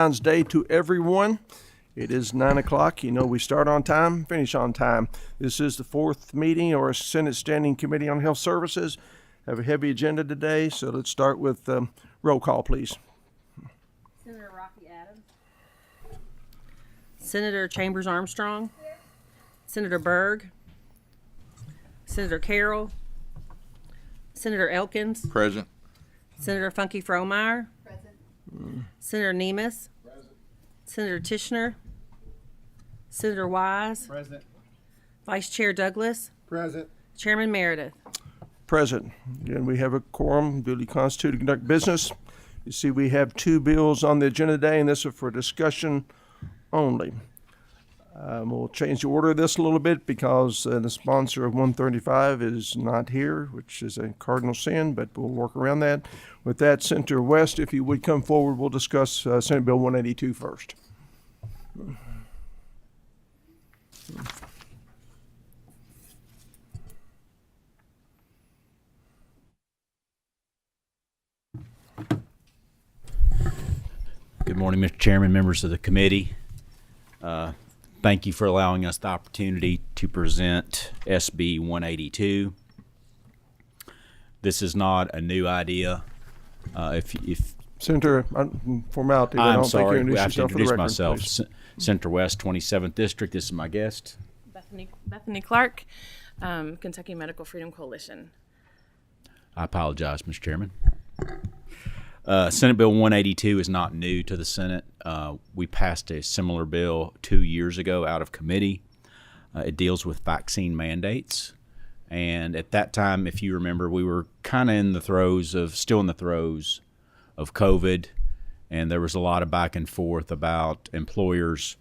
Valentine's Day to everyone. It is 9 o'clock. You know we start on time, finish on time. This is the fourth meeting or Senate Standing Committee on Health Services. Have a heavy agenda today, so let's start with roll call, please. Senator Rocky Adams. Senator Chambers Armstrong. Senator Berg. Senator Carroll. Senator Elkins. Present. Senator Funky Fromeyer. Present. Senator Nemes. Present. Senator Tishner. Senator Wise. Present. Vice Chair Douglas. Present. Chairman Meredith. Present. Again, we have a quorum duly constituted to conduct business. You see, we have two bills on the agenda today, and this is for discussion only. We'll change the order of this a little bit because the sponsor of 135 is not here, which is a cardinal sin, but we'll work around that. With that, Senator West, if you would come forward, we'll discuss Senate Bill 182 first. Good morning, Mr. Chairman, members of the committee. Thank you for allowing us the opportunity to present SB 182. This is not a new idea. If Senator, formality, but I I'm don't think you sorry, I introduce have to yourself for the introduce record, myself. please. Senator West, 27th District. This is my guest. Bethany Clark, Kentucky Medical Freedom Coalition. I apologize, Mr. Chairman. Senate Bill 182 is not new to the Senate. We passed a similar bill 2 years ago out of committee. It deals with vaccine mandates. And at that time, if you remember, we were kind of still in the throes of COVID. And there was a lot of back and forth about employers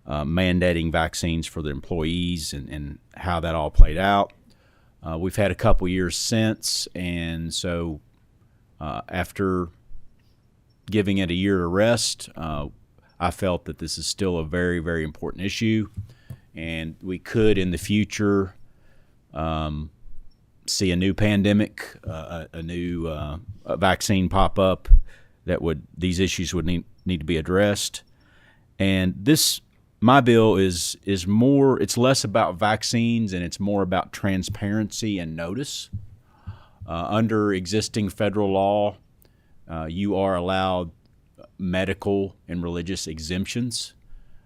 mandating vaccines for their employees and how that all played out. We've had a couple years since. And so after giving it a year to rest, I felt that this is still a very, very important issue, and we could in the future see a new pandemic, a new vaccine pop up these issues would need to be addressed. And my bill is more, it's less about vaccines and it's more about transparency and notice. Under existing federal law, you are allowed medical and religious exemptions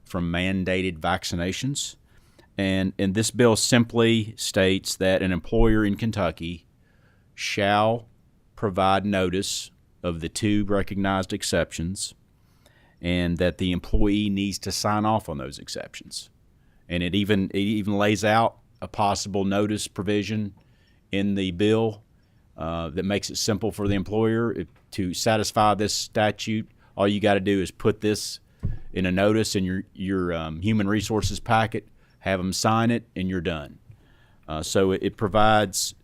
from mandated vaccinations. And this bill simply states that an employer in Kentucky shall provide notice of the two recognized exceptions and that the employee needs to sign off on those exceptions. And it even lays out a possible notice provision in the bill that makes it simple for the employer. To satisfy this statute, all you got to do is put this in a notice in your human resources packet, have them sign it, and you're done. So it provides,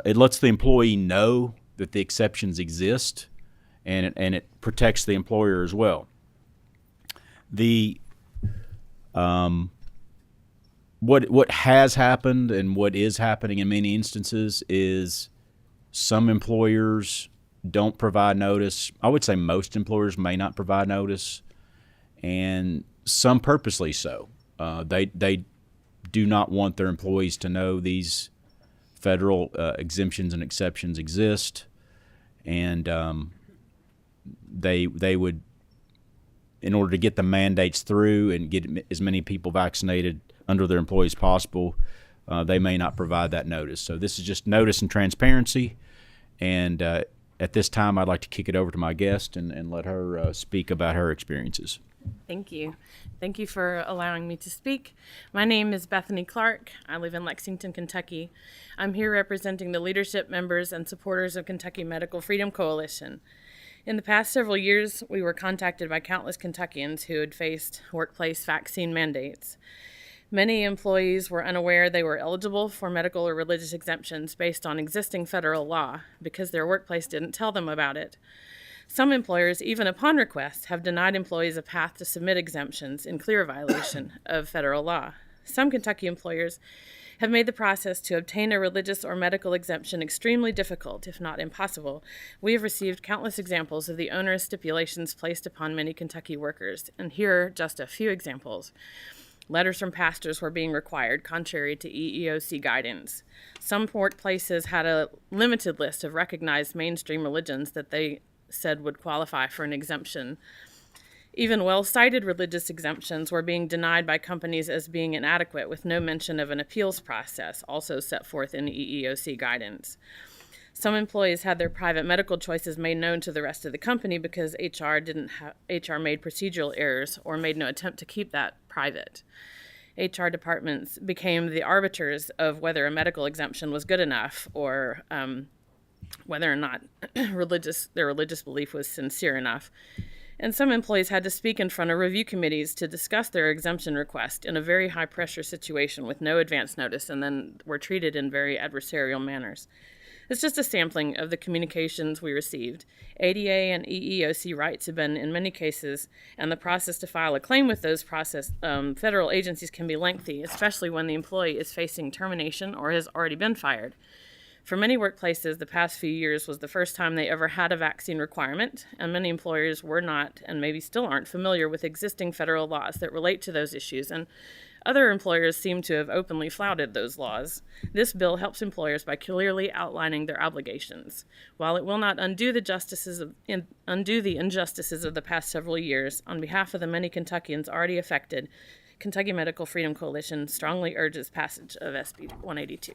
it lets the employee know that the exceptions exist, and it protects the employer as well. What has happened and what is happening in many instances is some employers don't provide notice. I would say most employers may not provide notice, and some purposely so. They do not want their employees to know these federal exemptions and exceptions exist, and they would, in order to get the mandates through and get as many people vaccinated under their employees possible, they may not provide that notice. So this is just notice and transparency. And at this time, I'd like to kick it over to my guest and let her speak about her experiences. Thank you. Thank you for allowing me to speak. My name is Bethany Clark. I live in Lexington, Kentucky. I'm here representing the leadership, members, and supporters of Kentucky Medical Freedom Coalition. In the past several years, we were contacted by countless Kentuckians who had faced workplace vaccine mandates. Many employees were unaware they were eligible for medical or religious exemptions based on existing federal law because their workplace didn't tell them about it. Some employers, even upon request, have denied employees a path to submit exemptions in clear violation of federal law. Some Kentucky employers have made the process to obtain a religious or medical exemption extremely difficult, if not impossible. We have received countless examples of the onerous stipulations placed upon many Kentucky workers, and here are just a few examples. Letters from pastors were being required, contrary to EEOC guidance. Some workplaces had a limited list of recognized mainstream religions that they said would qualify for an exemption. Even well-cited religious exemptions were being denied by companies as being inadequate, with no mention of an appeals process, also set forth in EEOC guidance. Some employees had their private medical choices made known to the rest of the company because HR made procedural errors or made no attempt to keep that private. HR departments became the arbiters of whether a medical exemption was good enough or whether or not their religious belief was sincere enough. And some employees had to speak in front of review committees to discuss their exemption request in a very high-pressure situation with no advance notice, and then were treated in very adversarial manners. It's just a sampling of the communications we received. ADA and EEOC rights have been, in many cases, and the process to file a claim with those federal agencies can be lengthy, especially when the employee is facing termination or has already been fired. For many workplaces, the past few years was the first time they ever had a vaccine requirement, and many employers were not, and maybe still aren't, familiar with existing federal laws that relate to those issues, and other employers seem to have openly flouted those laws. This bill helps employers by clearly outlining their obligations. While it will not undo the injustices of the past several years, on behalf of the many Kentuckians already affected, Kentucky Medical Freedom Coalition strongly urges passage of SB 182.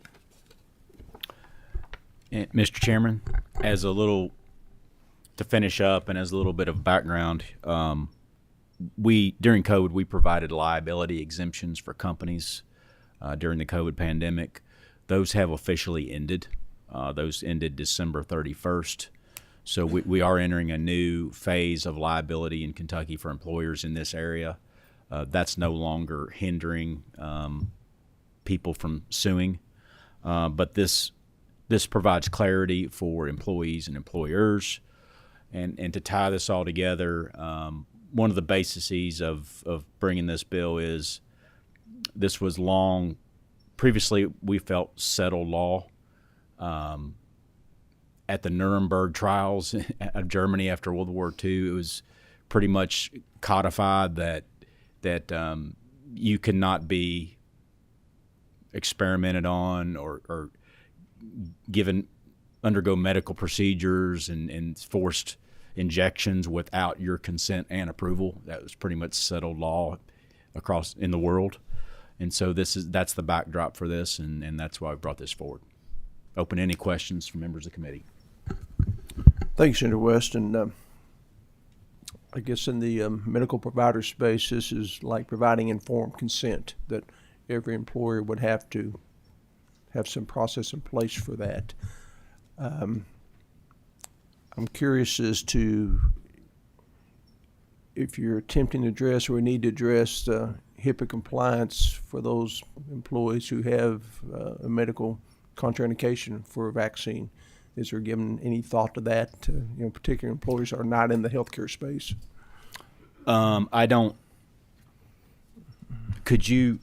And Mr. Chairman, to finish up and as a little bit of background, during COVID, we provided liability exemptions for companies during the COVID pandemic. Those have officially ended. Those ended December 31st. So we are entering a new phase of liability in Kentucky for employers in this area. That's no longer hindering people from suing, but this provides clarity for employees and employers. And to tie this all together, one of the bases of bringing this bill is this was previously we felt settled law. At the Nuremberg trials of Germany after World War II, it was pretty much codified that you cannot be experimented on or undergo medical procedures and forced injections without your consent and approval. That was pretty much settled law across in the world. And so that's the backdrop for this, and that's why I brought this forward. Open any questions from members of the committee. Thank you, Senator West. And I guess in the medical provider space, this is like providing informed consent, that every employer would have to have some process in place for that. I'm curious as to if you're attempting to address or need to address HIPAA compliance for those employees who have a medical contraindication for a vaccine. Is there given any thought to that? Particular employers are not in the healthcare space. I don't. Could you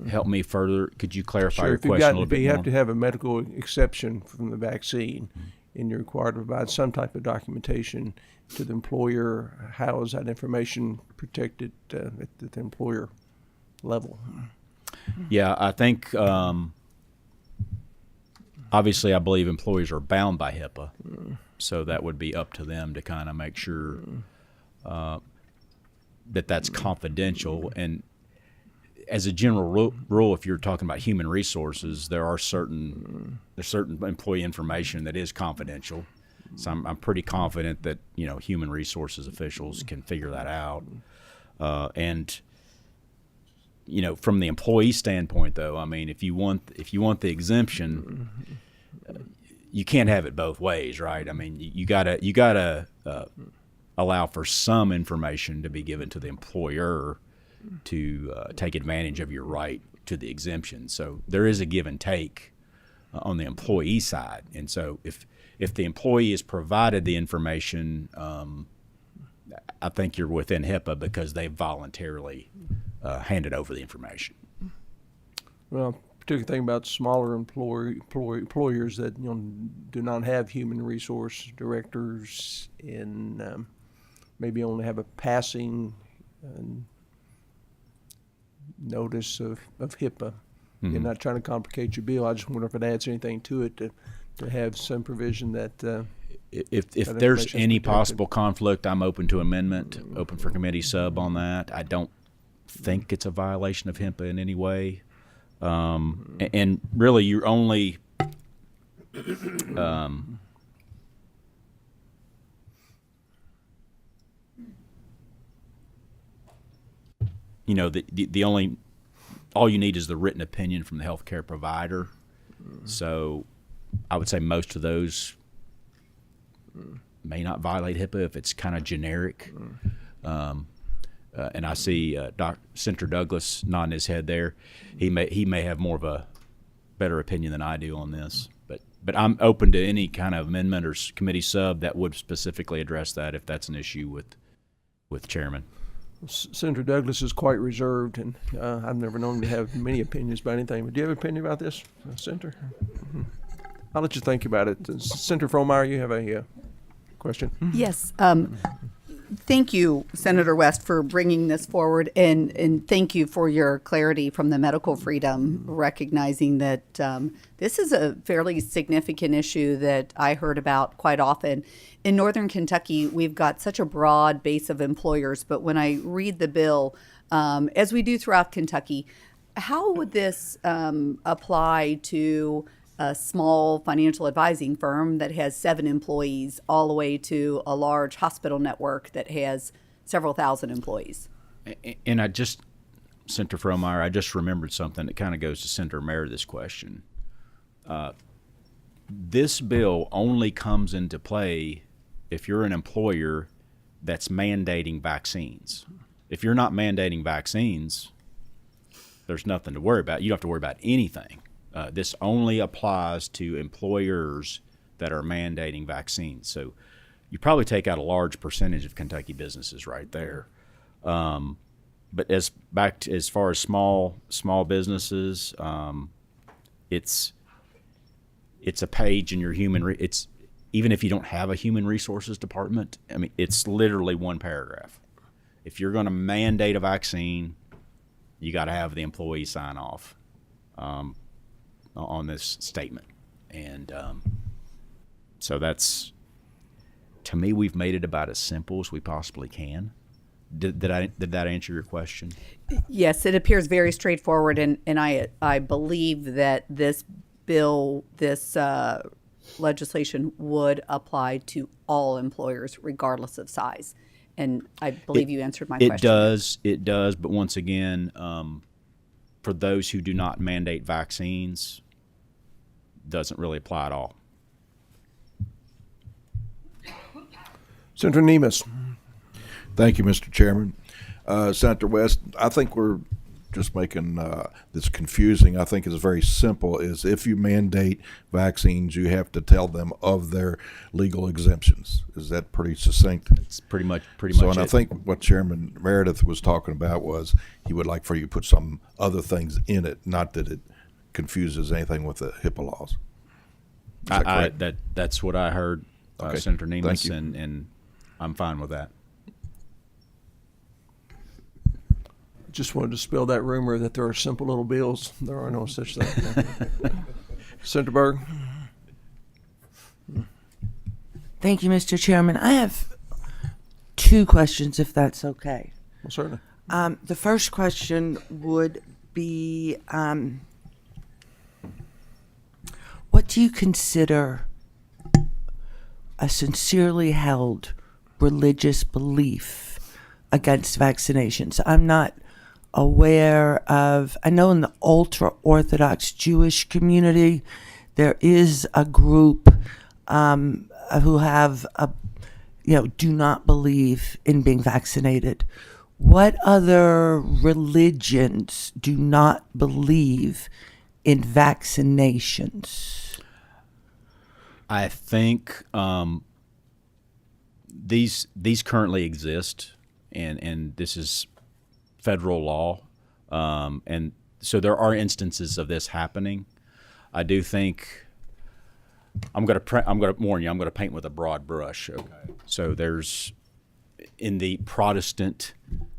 help me further? Could you clarify your question a little bit more? If you have to have a medical exception from the vaccine, and you're required to provide some type of documentation to the employer, how is that information protected at the employer level? Yeah, I think obviously I believe employees are bound by HIPAA, so that would be up to them to kind of make sure that that's confidential. And as a general rule, if you're talking about human resources, there's certain employee information that is confidential. So I'm pretty confident that human resources officials can figure that out. And from the employee standpoint, though, I mean, if you want the exemption, you can't have it both ways, right? I mean, you gotta allow for some information to be given to the employer to take advantage of your right to the exemption. So there is a give and take on the employee side. And so if the employee is provided the information, I think you're within HIPAA because they voluntarily handed over the information. Well, particular thing about smaller employers that do not have human resource directors and maybe only have a passing notice of HIPAA. You're not trying to complicate your bill. I just wonder if it adds anything to it to have some provision that If that there's information's any protected. possible conflict, I'm open to amendment, open for committee sub on that. I don't think it's a violation of HIPAA in any way. And really, you're only the only all you need is the written opinion from the healthcare provider. So I would say most of those may not violate HIPAA if it's kind of generic. And I see Senator Douglas nodding his head there. He may have more of a better opinion than I do on this. But I'm open to any kind of amendment or committee sub that would specifically address that if that's an issue with Chairman. Senator Douglas is quite reserved, and I've never known him to have many opinions about anything. But do you have an opinion about this, Senator? I'll let you think about it. Senator Fromeyer, you have a question? Yes. Thank you, Senator West, for bringing this forward, and thank you for your clarity from the medical freedom, recognizing that this is a fairly significant issue that I heard about quite often. In Northern Kentucky, we've got such a broad base of employers, but when I read the bill, as we do throughout Kentucky, how would this apply to a small financial advising firm that has 7 employees all the way to a large hospital network that has several thousand employees? And Senator Fromeyer, I just remembered something that kind of goes to Senator Meredith's question. This bill only comes into play if you're an employer that's mandating vaccines. If you're not mandating vaccines, there's nothing to worry about. You don't have to worry about anything. This only applies to employers that are mandating vaccines. So you probably take out a large percentage of Kentucky businesses right there. But as far as small businesses, it's a page in your it's even if you don't have a human resources department. I mean, it's literally one paragraph. If you're going to mandate a vaccine, you got to have the employee sign off on this statement, and so that's, to me, we've made it about as simple as we possibly can. Did that answer your question? Yes, it appears very straightforward, and I believe that this bill, this legislation would apply to all employers regardless of size. And I believe you answered my question. It does, but once again, for those who do not mandate vaccines, doesn't really apply at all. Senator Nemus. Thank you, Mr. Chairman. Senator West, I think we're just making this confusing. I think it's very simple. Is if you mandate vaccines, you have to tell them of their legal exemptions. Is that pretty succinct? It's pretty much So, and it. I think what Chairman Meredith was talking about was he would like for you to put some other things in it, not that it confuses anything with the HIPAA laws. Is that correct? That's what I heard, Okay. Senator Nemus, Thank you. and I'm fine with that. Just wanted to spill that rumor that there are simple little bills. There are no such thing. Senator Berg. Thank you, Mr. Chairman. I have 2 questions, if that's okay. Well, certainly. The first question would be, what do you consider a sincerely held religious belief against vaccinations? I'm not aware of, I know in the ultra-Orthodox Jewish community, there is a group who have, do not believe in being vaccinated. What other religions do not believe in vaccinations? I think these currently exist, and this is federal law, and so there are instances of this happening. I do think I'm going to warn you. I'm going to paint with a broad brush. Okay. So there's in the Protestant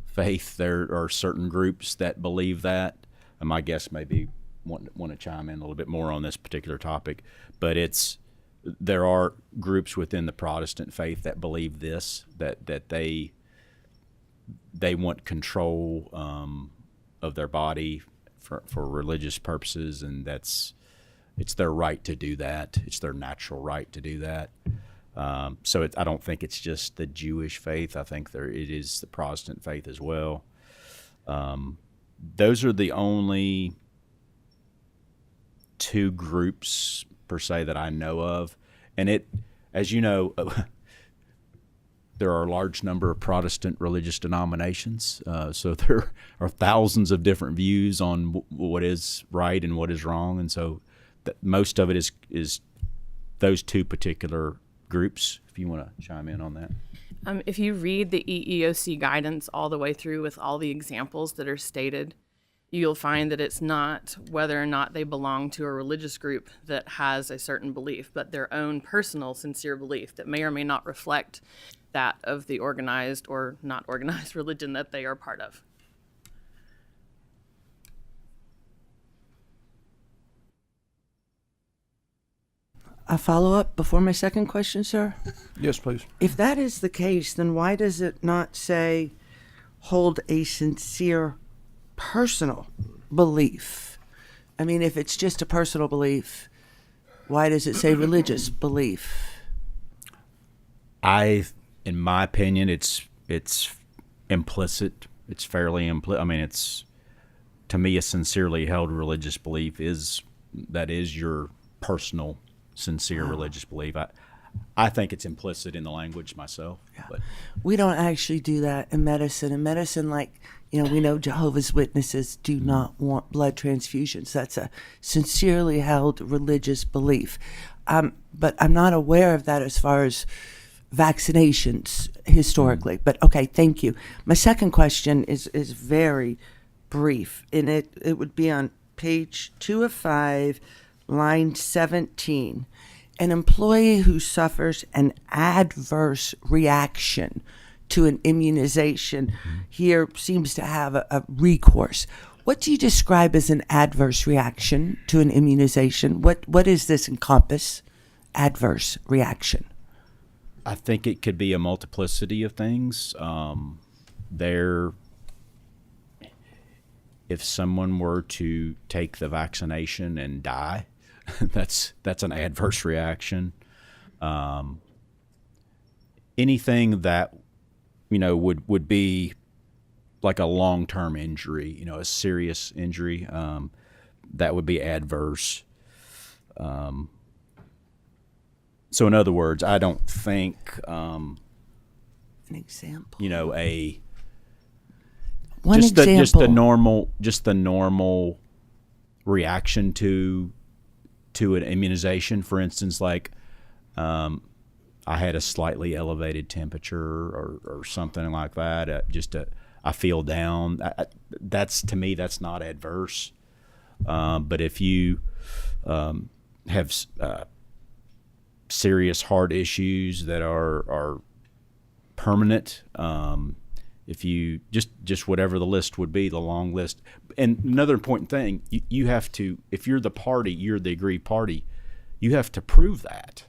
faith, there are certain groups that believe that. And my guest maybe want to chime in a little bit more on this particular topic, but there are groups within the Protestant faith that believe this, that they want control of their body for religious purposes, and it's their right to do that. It's their natural right to do that. So I don't think it's just the Jewish faith. I think it is the Protestant faith as well. Those are the only two groups per se that I know of, and as you know, there are a large number of Protestant religious denominations, so there are thousands of different views on what is right and what is wrong, and so most of it is those two particular groups. If you want to chime in on that. If you read the EEOC guidance all the way through with all the examples that are stated, you'll find that it's not whether or not they belong to a religious group that has a certain belief, but their own personal, sincere belief that may or may not reflect that of the organized or not organized religion that they are part of. A follow-up before my second question, sir? Yes, please. If that is the case, then why does it not say hold a sincere personal belief? I mean, if it's just a personal belief, why does it say religious belief? In my opinion, it's implicit. It's fairly implicit. I mean, to me, a sincerely held religious belief is your personal, sincere religious belief. I think it's implicit in the language myself. Yeah. But We don't actually do that in medicine. In medicine, we know Jehovah's Witnesses do not want blood transfusions. That's a sincerely held religious belief. But I'm not aware of that as far as vaccinations historically. But okay, thank you. My second question is very brief, and it would be on page 2 of 5, line 17. An employee who suffers an adverse reaction to an immunization here seems to have a recourse. What do you describe as an adverse reaction to an immunization? What does this encompass, adverse reaction? I think it could be a multiplicity of things. If someone were to take the vaccination and die, that's an adverse reaction. Anything that would be like a long-term injury, a serious injury, that would be adverse. So in other words, I don't think An example. Just the normal reaction to an immunization. For instance, like I had a slightly elevated temperature or something like that. I feel down. To me, that's not adverse. But if you have serious heart issues that are permanent, if you just whatever the list would be, the long list. And another important thing, you have to, if you're the aggrieved party, you have to prove that,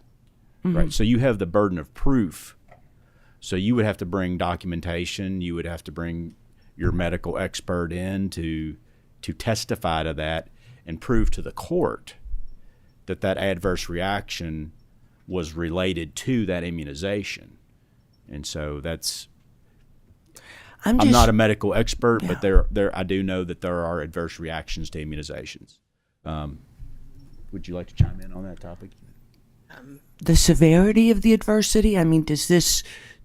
right? So you have the burden of proof. So you would have to bring documentation. You would have to bring your medical expert in to testify to that and prove to the court that adverse reaction was related to that immunization. And so I'm not a medical expert, but I do know that there are adverse reactions to immunizations. Would you like to chime in on that topic? The severity of the adversity? I mean,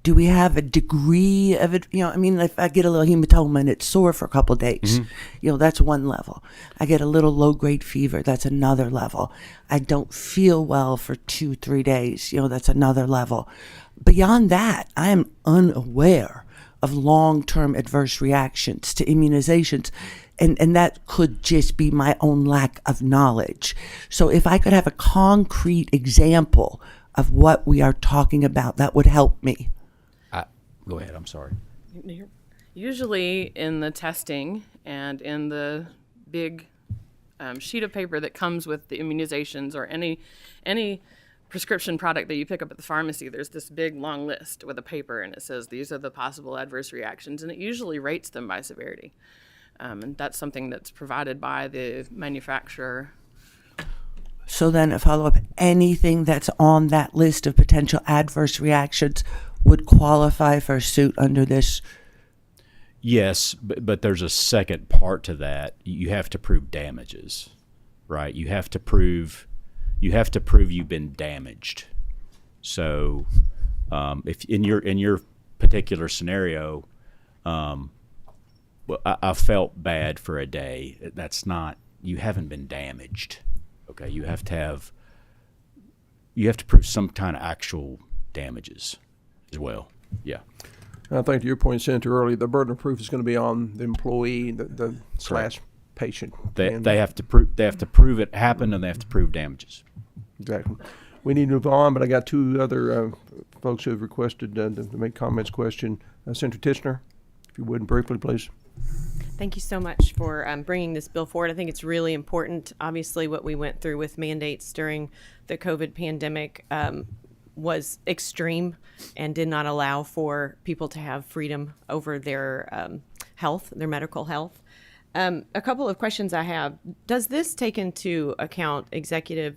do we have a degree of it? If I get a little hematoma and it's sore for a couple of days, that's one level. I get a little low-grade fever, that's another level. I don't feel well for 2-3 days, that's another level. Beyond that, I am unaware of long-term adverse reactions to immunizations. And that could just be my own lack of knowledge. So if I could have a concrete example of what we are talking about, that would help me. Go ahead. I'm sorry. Usually in the testing and in the big sheet of paper that comes with the immunizations or any prescription product that you pick up at the pharmacy, there's this big long list with a paper, and it says these are the possible adverse reactions, and it usually rates them by severity. And that's something that's provided by the manufacturer. So then a follow-up, anything that's on that list of potential adverse reactions would qualify for a suit under this. Yes, but there's a second part to that. You have to prove damages, right? You have to prove you've been damaged. So, if in your particular scenario, well, I felt bad for a day. That's not, you haven't been damaged. Okay, you have to prove some kind of actual damages as well. Yeah. I think to your point, Senator, earlier, the burden of proof is going to be on the employee, the slash patient. They have to prove it happened, and they have to prove damages. Exactly. We need to move on, but I got two other folks who have requested to make comments. Question, Senator Tishner, if you would briefly, please. Thank you so much for bringing this bill forward. I think it's really important. Obviously, what we went through with mandates during the COVID pandemic was extreme and did not allow for people to have freedom over their health, their medical health. A couple of questions I have. Does this take into account EUAs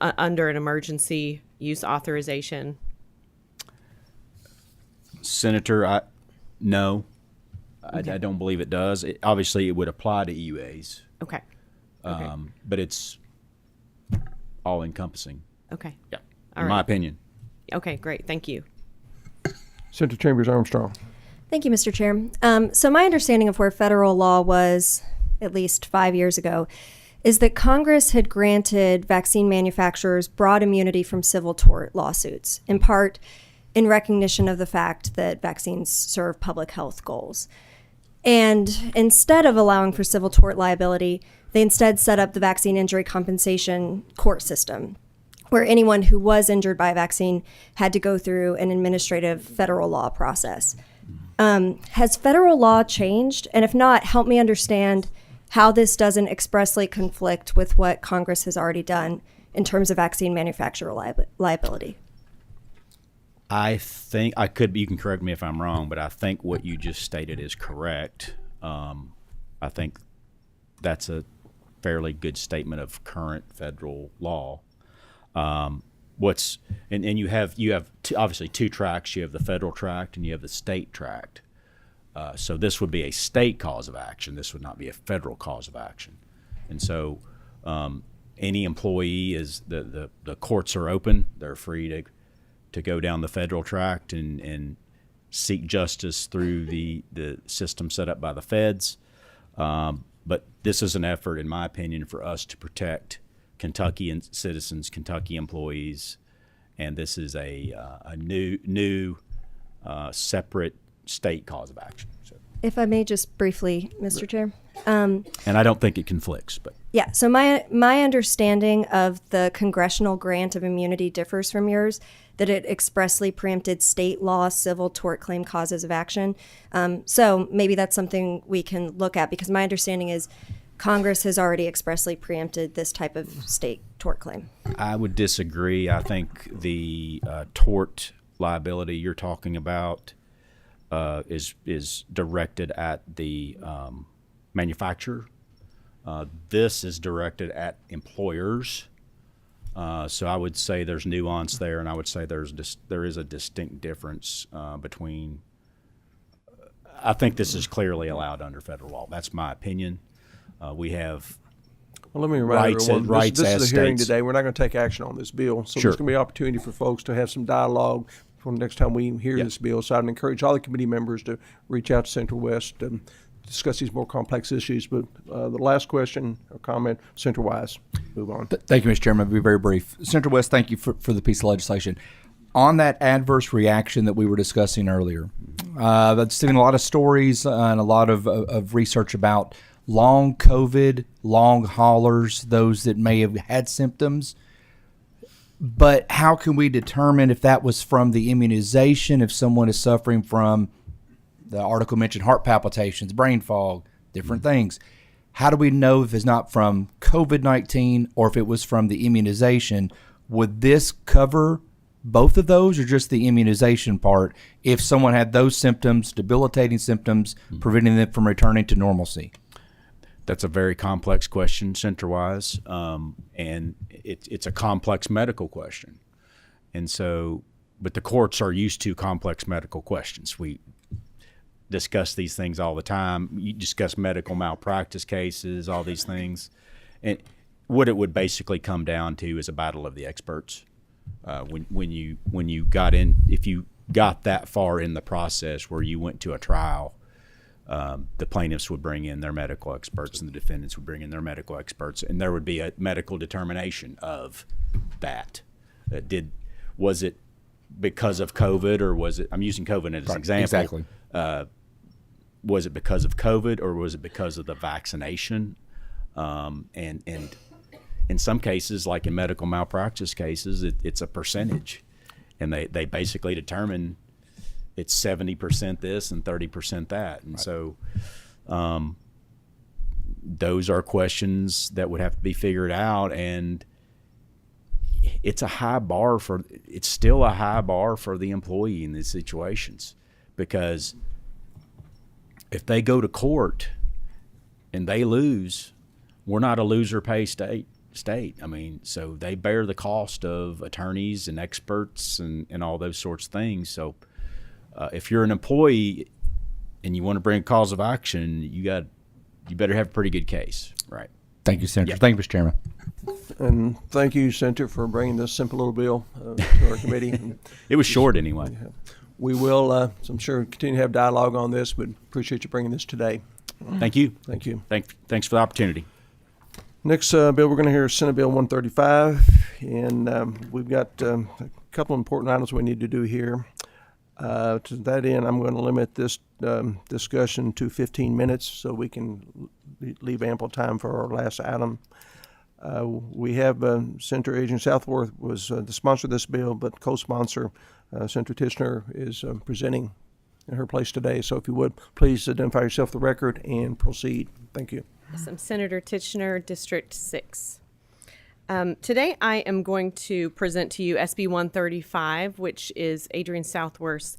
under an emergency use authorization? Senator, no, I don't believe it does. Obviously, it would apply to EUAs, Okay. but it's all-encompassing. Okay. Yeah, All in my right. opinion. Okay, great. Thank you. Senator Chambers Armstrong. Thank you, Mr. Chair. So my understanding of where federal law was at least 5 years ago is that Congress had granted vaccine manufacturers broad immunity from civil tort lawsuits, in part in recognition of the fact that vaccines serve public health goals. And instead of allowing for civil tort liability, they instead set up the vaccine injury compensation court system, where anyone who was injured by a vaccine had to go through an administrative federal law process. Has federal law changed? And if not, help me understand how this doesn't expressly conflict with what Congress has already done in terms of vaccine manufacturer liability. I think you can correct me if I'm wrong, but I think what you just stated is correct. I think that's a fairly good statement of current federal law. And you have obviously two tracks. You have the federal tract and you have the state tract. So this would be a state cause of action. This would not be a federal cause of action. And so any employee the courts are open. They're free to go down the federal tract and seek justice through the system set up by the feds. But this is an effort, in my opinion, for us to protect Kentucky citizens, Kentucky employees, and this is a new separate state cause of action. So. If I may just briefly, Mr. Chair. And I don't think it conflicts, but. Yeah, so my understanding of the congressional grant of immunity differs from yours, that it expressly preempted state law civil tort claim causes of action. So maybe that's something we can look at, because my understanding is Congress has already expressly preempted this type of state tort claim. I would disagree. I think the tort liability you're talking about is directed at the manufacturer. This is directed at employers. So I would say there's nuance there, and I would say there is a distinct difference between. I think this is clearly allowed under federal law. That's my opinion. We have. Well, let me remind everyone, rights this as is a hearing states. today. We're not going to take action on this bill. So Sure. there's going to be an opportunity for folks to have some dialogue for the next time we hear Yeah. this bill. So I'd encourage all the committee members to reach out to Central West and discuss these more complex issues. But the last question or comment, Senator Wise, move on. Thank you, Mr. Chairman. I'll be very brief. Senator West, thank you for the piece of legislation. on that adverse reaction that we were discussing earlier, I've seen a lot of stories and a lot of research about long COVID, long haulers, those that may have had symptoms. But how can we determine if that was from the immunization, if someone is suffering from, the article mentioned heart palpitations, brain fog, different things? How do we know if it's not from COVID-19 or if it was from the immunization? Would this cover both of those or just the immunization part if someone had those symptoms, debilitating symptoms, preventing them from returning to normalcy? That's a very complex question, center-wise, and it's a complex medical question. And so, but the courts are used to complex medical questions. We discuss these things all the time. You discuss medical malpractice cases, all these things. And what it would basically come down to is a battle of the experts. When you got in, if you got that far in the process where you went to a trial, the plaintiffs would bring in their medical experts and the defendants would bring in their medical experts, and there would be a medical determination of that. Was it because of COVID, or was it, I'm using COVID as an example. Exactly. Was it because of COVID, or was it because of the vaccination? And in some cases, like in medical malpractice cases, it's a percentage, and they basically determine it's 70% this and 30% that. And so those are questions that would have to be figured out, and it's still a high bar for the employee in these situations, because if they go to court and they lose, we're not a loser pay state. I mean, so they bear the cost of attorneys and experts and all those sorts of things. So if you're an employee and you want to bring a cause of action, you better have a pretty good case. Right. Thank you, Senator. Yeah. Thank you, Mr. Chairman. And thank you, Senator, for bringing this simple little bill to our committee. And It was short anyway. we will, I'm sure, continue to have dialogue on this, but appreciate you bringing this today. Thank you. Thank you. Thanks for the opportunity. Next bill we're going to hear is Senate Bill 135, and we've got a couple of important items we need to do here. To that end, I'm going to limit this discussion to 15 minutes so we can leave ample time for our last item. We have Senator Adrian Southworth was the sponsor of this bill, but co-sponsor Senator Tichenor is presenting in her place today. So if you would, please identify yourself for the record and proceed. Thank you. Yes, I'm Senator Tichenor, District 6. Today I am going to present to you SB 135, which is Adrian Southworth's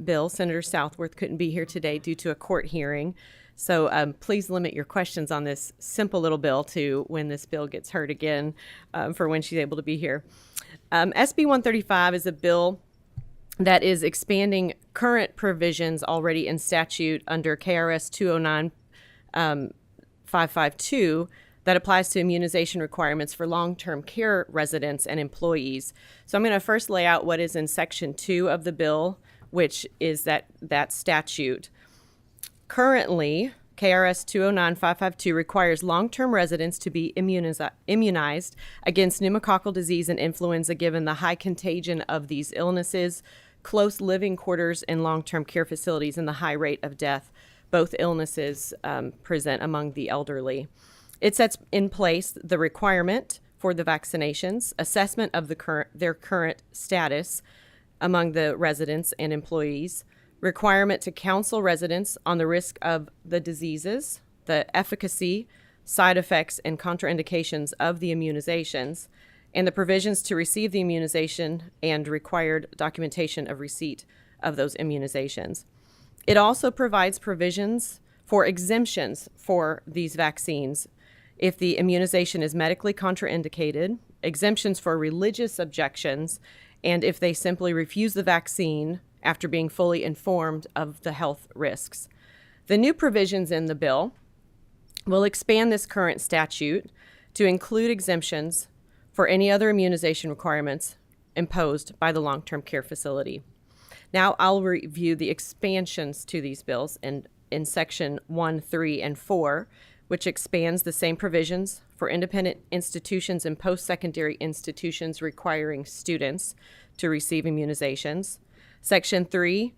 bill. Senator Southworth couldn't be here today due to a court hearing. So please limit your questions on this simple little bill to when this bill gets heard again for when she's able to be here. SB 135 is a bill that is expanding current provisions already in statute under KRS 209-552 that applies to immunization requirements for long-term care residents and employees. So I'm going to first lay out what is in Section 2 of the bill, which is that statute. Currently, KRS 209-552 requires long-term residents to be immunized against pneumococcal disease and influenza given the high contagion of these illnesses, close living quarters in long-term care facilities, and the high rate of death both illnesses present among the elderly. It sets in place the requirement for the vaccinations, assessment of their current status among the residents and employees, requirement to counsel residents on the risk of the diseases, the efficacy, side effects, and contraindications of the immunizations, and the provisions to receive the immunization and required documentation of receipt of those immunizations. It also provides provisions for exemptions for these vaccines if the immunization is medically contraindicated, exemptions for religious objections, and if they simply refuse the vaccine after being fully informed of the health risks. The new provisions in the bill will expand this current statute to include exemptions for any other immunization requirements imposed by the long-term care facility. Now I'll review the expansions to these bills in Section 1, 3, and 4, which expands the same provisions for independent institutions and post-secondary institutions requiring students to receive immunizations. Section 3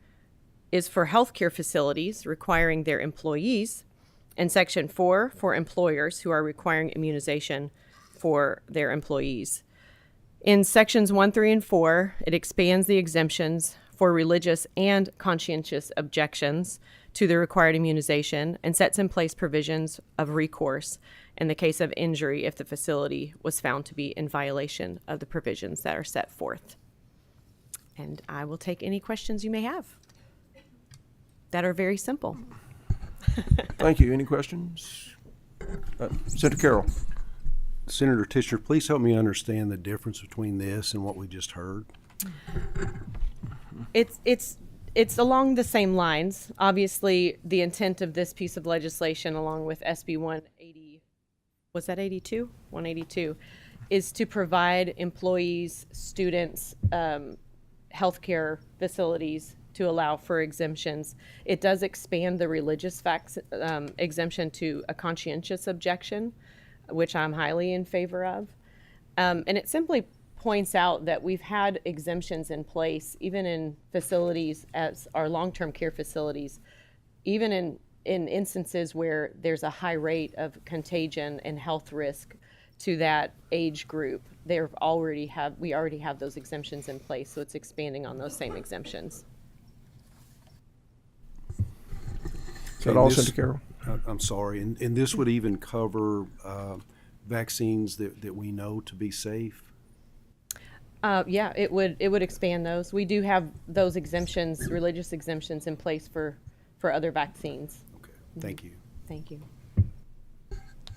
is for healthcare facilities requiring their employees, and Section 4 for employers who are requiring immunization for their employees. In Sections 1, 3, and 4, it expands the exemptions for religious and conscientious objections to the required immunization and sets in place provisions of recourse in the case of injury if the facility was found to be in violation of the provisions that are set forth. And I will take any questions you may have that are very simple. Thank you. Any questions? Senator Carroll. Senator Tischer, please help me understand the difference between this and what we just heard. It's along the same lines. Obviously, the intent of this piece of legislation, along with SB 180, was that 82? 182, is to provide employees, students, healthcare facilities to allow for exemptions. It does expand the religious exemption to a conscientious objection, which I'm highly in favor of. And it simply points out that we've had exemptions in place, even in facilities as our long-term care facilities, even in instances where there's a high rate of contagion and health risk to that age group. We already have those exemptions in place, so it's expanding on those same exemptions. Is that all, Senator Carroll? I'm sorry, and this would even cover vaccines that we know to be safe? Yeah, it would expand those. We do have those exemptions, religious exemptions in place for other vaccines. Okay, thank you. Thank you.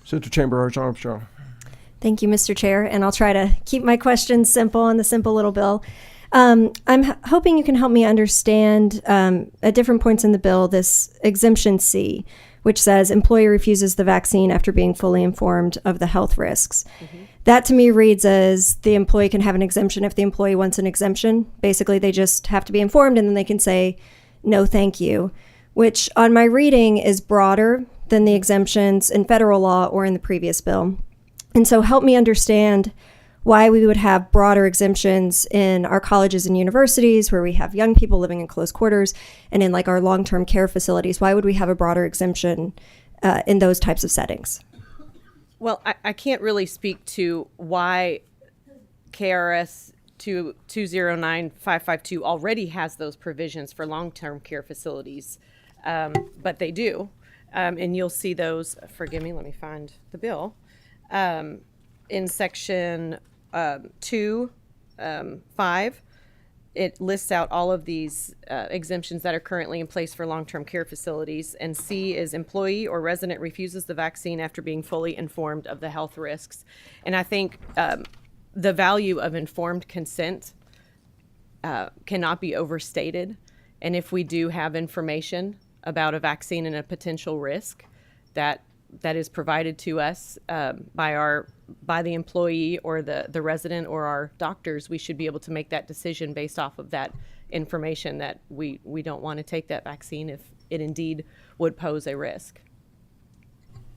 Senator Chambers Armstrong. Thank you, Mr. Chair, and I'll try to keep my questions simple on the simple little bill. I'm hoping you can help me understand at different points in the bill this exemption C, which says employee refuses the vaccine after being fully informed of the health risks. Mm-hmm. That to me reads as the employee can have an exemption if the employee wants an exemption. Basically, they just have to be informed and then they can say, no, thank you, which on my reading is broader than the exemptions in federal law or in the previous bill. And so help me understand why we would have broader exemptions in our colleges and universities where we have young people living in close quarters and in like our long-term care facilities. Why would we have a broader exemption in those types of settings? Well, I can't really speak to why KRS 209552 already has those provisions for long-term care facilities, but they do. And you'll see those, forgive me, let me find the bill. In section 2(5), it lists out all of these exemptions that are currently in place for long-term care facilities. And C is employee or resident refuses the vaccine after being fully informed of the health risks. And I think the value of informed consent cannot be overstated. And if we do have information about a vaccine and a potential risk that is provided to us by the employee or the resident or our doctors, we should be able to make that decision based off of that information that we don't want to take that vaccine if it indeed would pose a risk.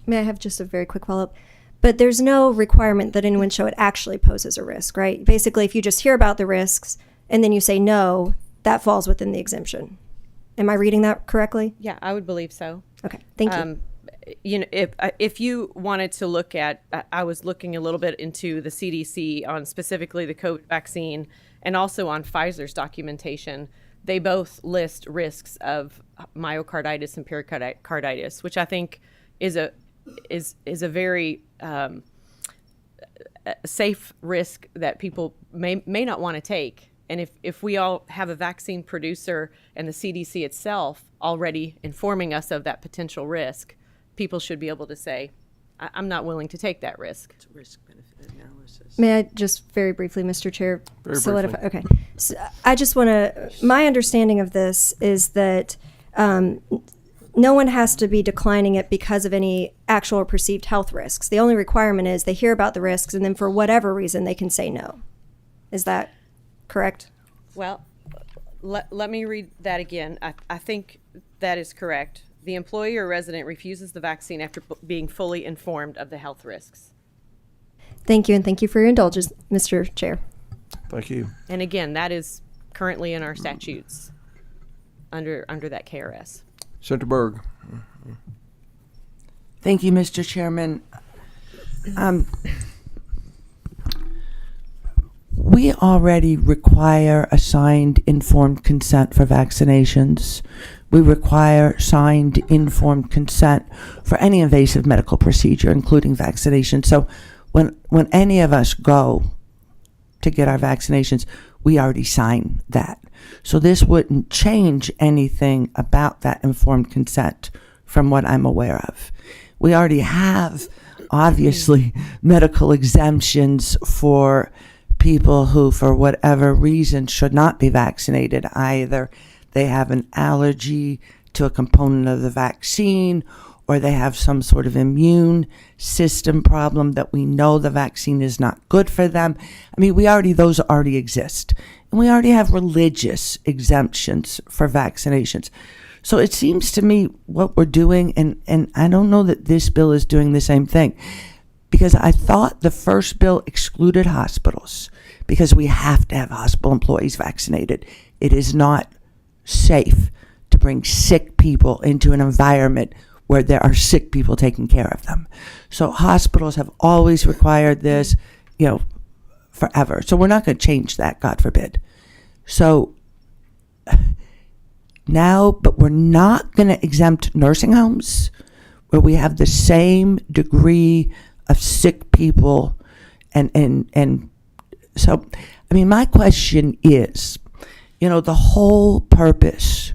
May I have just a very quick follow-up? But there's no requirement that anyone show it actually poses a risk, right? Basically, if you just hear about the risks and then you say no, that falls within the exemption. Am I reading that correctly? Yeah, I would believe so. Okay, thank you. You know, if you wanted to look at, I was looking a little bit into the CDC on specifically the COVID vaccine and also on Pfizer's documentation. They both list risks of myocarditis and pericarditis, which I think is a very safe risk that people may not want to take. And if we all have a vaccine producer and the CDC itself already informing us of that potential risk, people should be able to say, I'm not willing to take that risk. It's a risk-benefit analysis. May I just very briefly, Mr. Chair, Very solidify? briefly. Okay. So I just want to, my understanding of this is that no one has to be declining it because of any actual or perceived health risks. The only requirement is they hear about the risks and then for whatever reason they can say no. Is that correct? Well, let me read that again. I think that is correct. The employee or resident refuses the vaccine after being fully informed of the health risks. Thank you, and thank you for your indulgence, Mr. Chair. Thank you. And again, that is currently in our statutes under that KRS. Senator Berg. Thank you, Mr. Chairman. We already require a signed informed consent for vaccinations. We require signed informed consent for any invasive medical procedure, including vaccination. So when any of us go to get our vaccinations, we already sign that. So this wouldn't change anything about that informed consent from what I'm aware of. We already have, obviously, medical exemptions for people who, for whatever reason, should not be vaccinated. Either they have an allergy to a component of the vaccine, or they have some sort of immune system problem that we know the vaccine is not good for them. I mean, those already exist. And we already have religious exemptions for vaccinations. So it seems to me what we're doing, and I don't know that this bill is doing the same thing, because I thought the first bill excluded hospitals because we have to have hospital employees vaccinated. It is not safe to bring sick people into an environment where there are sick people taking care of them. So hospitals have always required this, forever. So we're not going to change that, God forbid. So now, but we're not going to exempt nursing homes where we have the same degree of sick people. And so, I mean, my question is, the whole purpose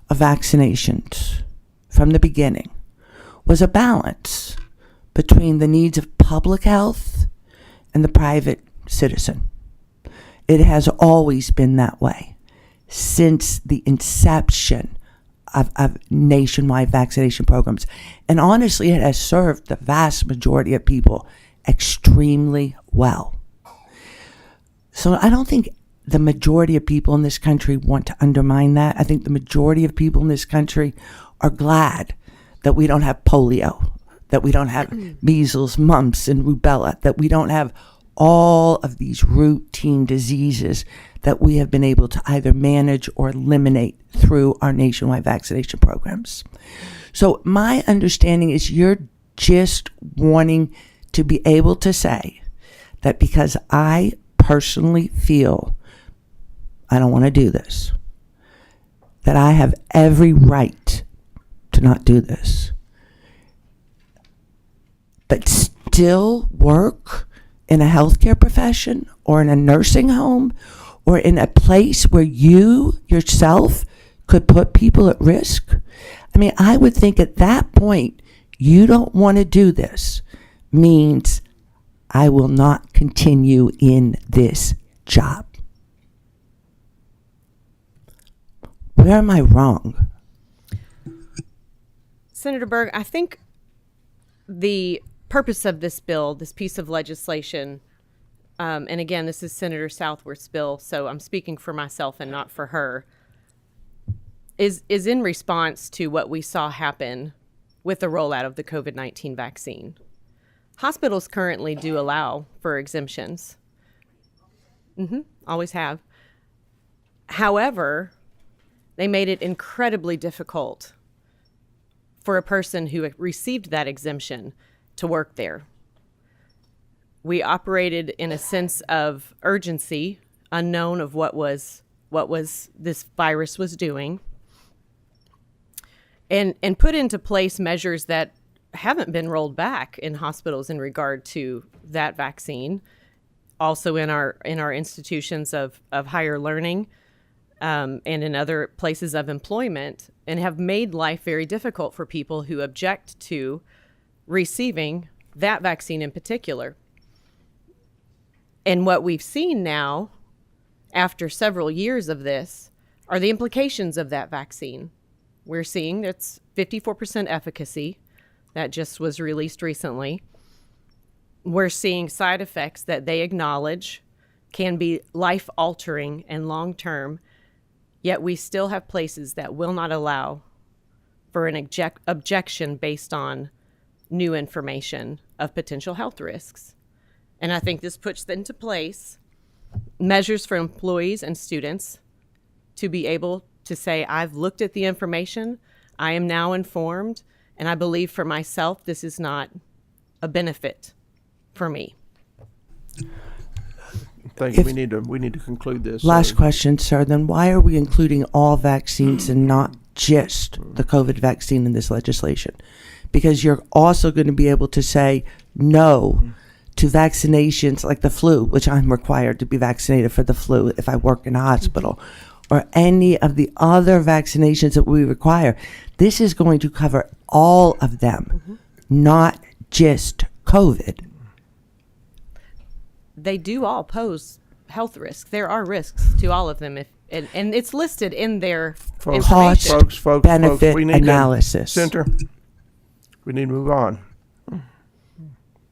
of vaccinations from the beginning was a balance between the needs of public health and the private citizen. It has always been that way since the inception of nationwide vaccination programs. And honestly, it has served the vast majority of people extremely well. So I don't think the majority of people in this country want to undermine that. I think the majority of people in this country are glad that we don't have polio, that we don't have measles, mumps, and rubella, that we don't have all of these routine diseases that we have been able to either manage or eliminate through our nationwide vaccination programs. So my understanding is you're just wanting to be able to say that because I personally feel I don't want to do this, that I have every right to not do this, but still work in a healthcare profession or in a nursing home or in a place where you yourself could put people at risk. I mean, I would think at that point, you don't want to do this means I will not continue in this job. Where am I wrong? Senator Berg, I think the purpose of this bill, this piece of legislation, and again, this is Senator Southworth's bill, so I'm speaking for myself and not for her, is in response to what we saw happen with the rollout of the COVID-19 vaccine. Hospitals currently do allow for exemptions. Always have. However, they made it incredibly difficult for a person who received that exemption to work there. We operated in a sense of urgency, unknown of what was this virus was doing, and put into place measures that haven't been rolled back in hospitals in regard to that vaccine. Also in our institutions of higher learning, and in other places of employment, and have made life very difficult for people who object to receiving that vaccine in particular. And what we've seen now, after several years of this, are the implications of that vaccine. We're seeing that's 54% efficacy. That just was released recently. We're seeing side effects that they acknowledge can be life-altering and long-term, yet we still have places that will not allow for an objection based on new information of potential health risks. And I think this puts into place measures for employees and students to be able to say, I've looked at the information, I am now informed, and I believe for myself this is not a benefit for me. Thank you. We need to conclude this. Last question, sir. Then why are we including all vaccines and not just the COVID vaccine in this legislation? Because you're also going to be able to say no to vaccinations like the flu, which I'm required to be vaccinated for the flu if I work in a hospital, or any of the other vaccinations that we require. This is going to cover all of them, not just COVID. They do all pose health risks. There are risks to all of them, and it's listed in their Cost information. benefit we need analysis. Senator, we need to move on.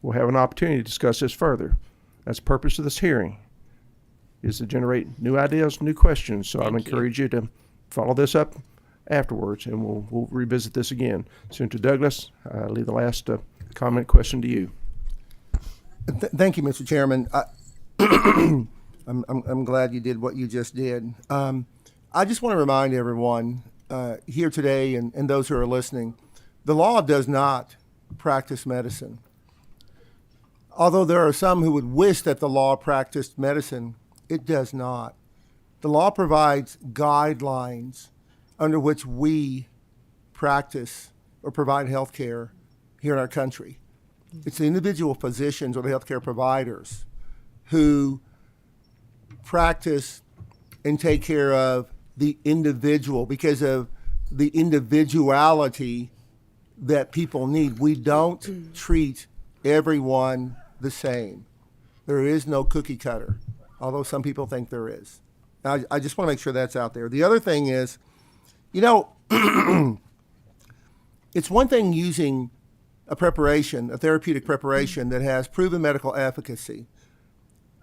We'll have an opportunity to discuss this further. That's the purpose of this hearing, is to generate new ideas, new questions. So I encourage you to follow this up afterwards, and we'll revisit this again. Senator Douglas, I leave the last comment question to you. Thank you, Mr. Chairman. I'm glad you did what you just did. I just want to remind everyone here today and those who are listening, the law does not practice medicine. Although there are some who would wish that the law practiced medicine, it does not. The law provides guidelines under which we practice or provide health care here in our country. It's the individual physicians or the healthcare providers who practice and take care of the individual because of the individuality that people need. We don't treat everyone the same. There is no cookie cutter, although some people think there is. I just want to make sure that's out there. The other thing is, it's one thing using a therapeutic preparation that has proven medical efficacy.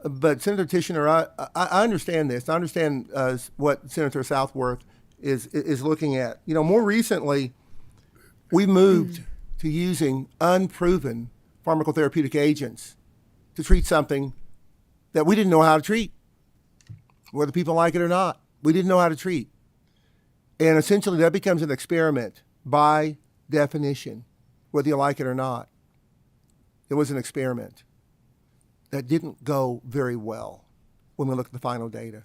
But Senator Tichenor, I understand this. I understand what Senator Southworth is looking at. More recently, we moved to using unproven pharmacotherapeutic agents to treat something that we didn't know how to treat, whether people like it or not. We didn't know how to treat. And essentially that becomes an experiment by definition, whether you like it or not. It was an experiment that didn't go very well when we look at the final data.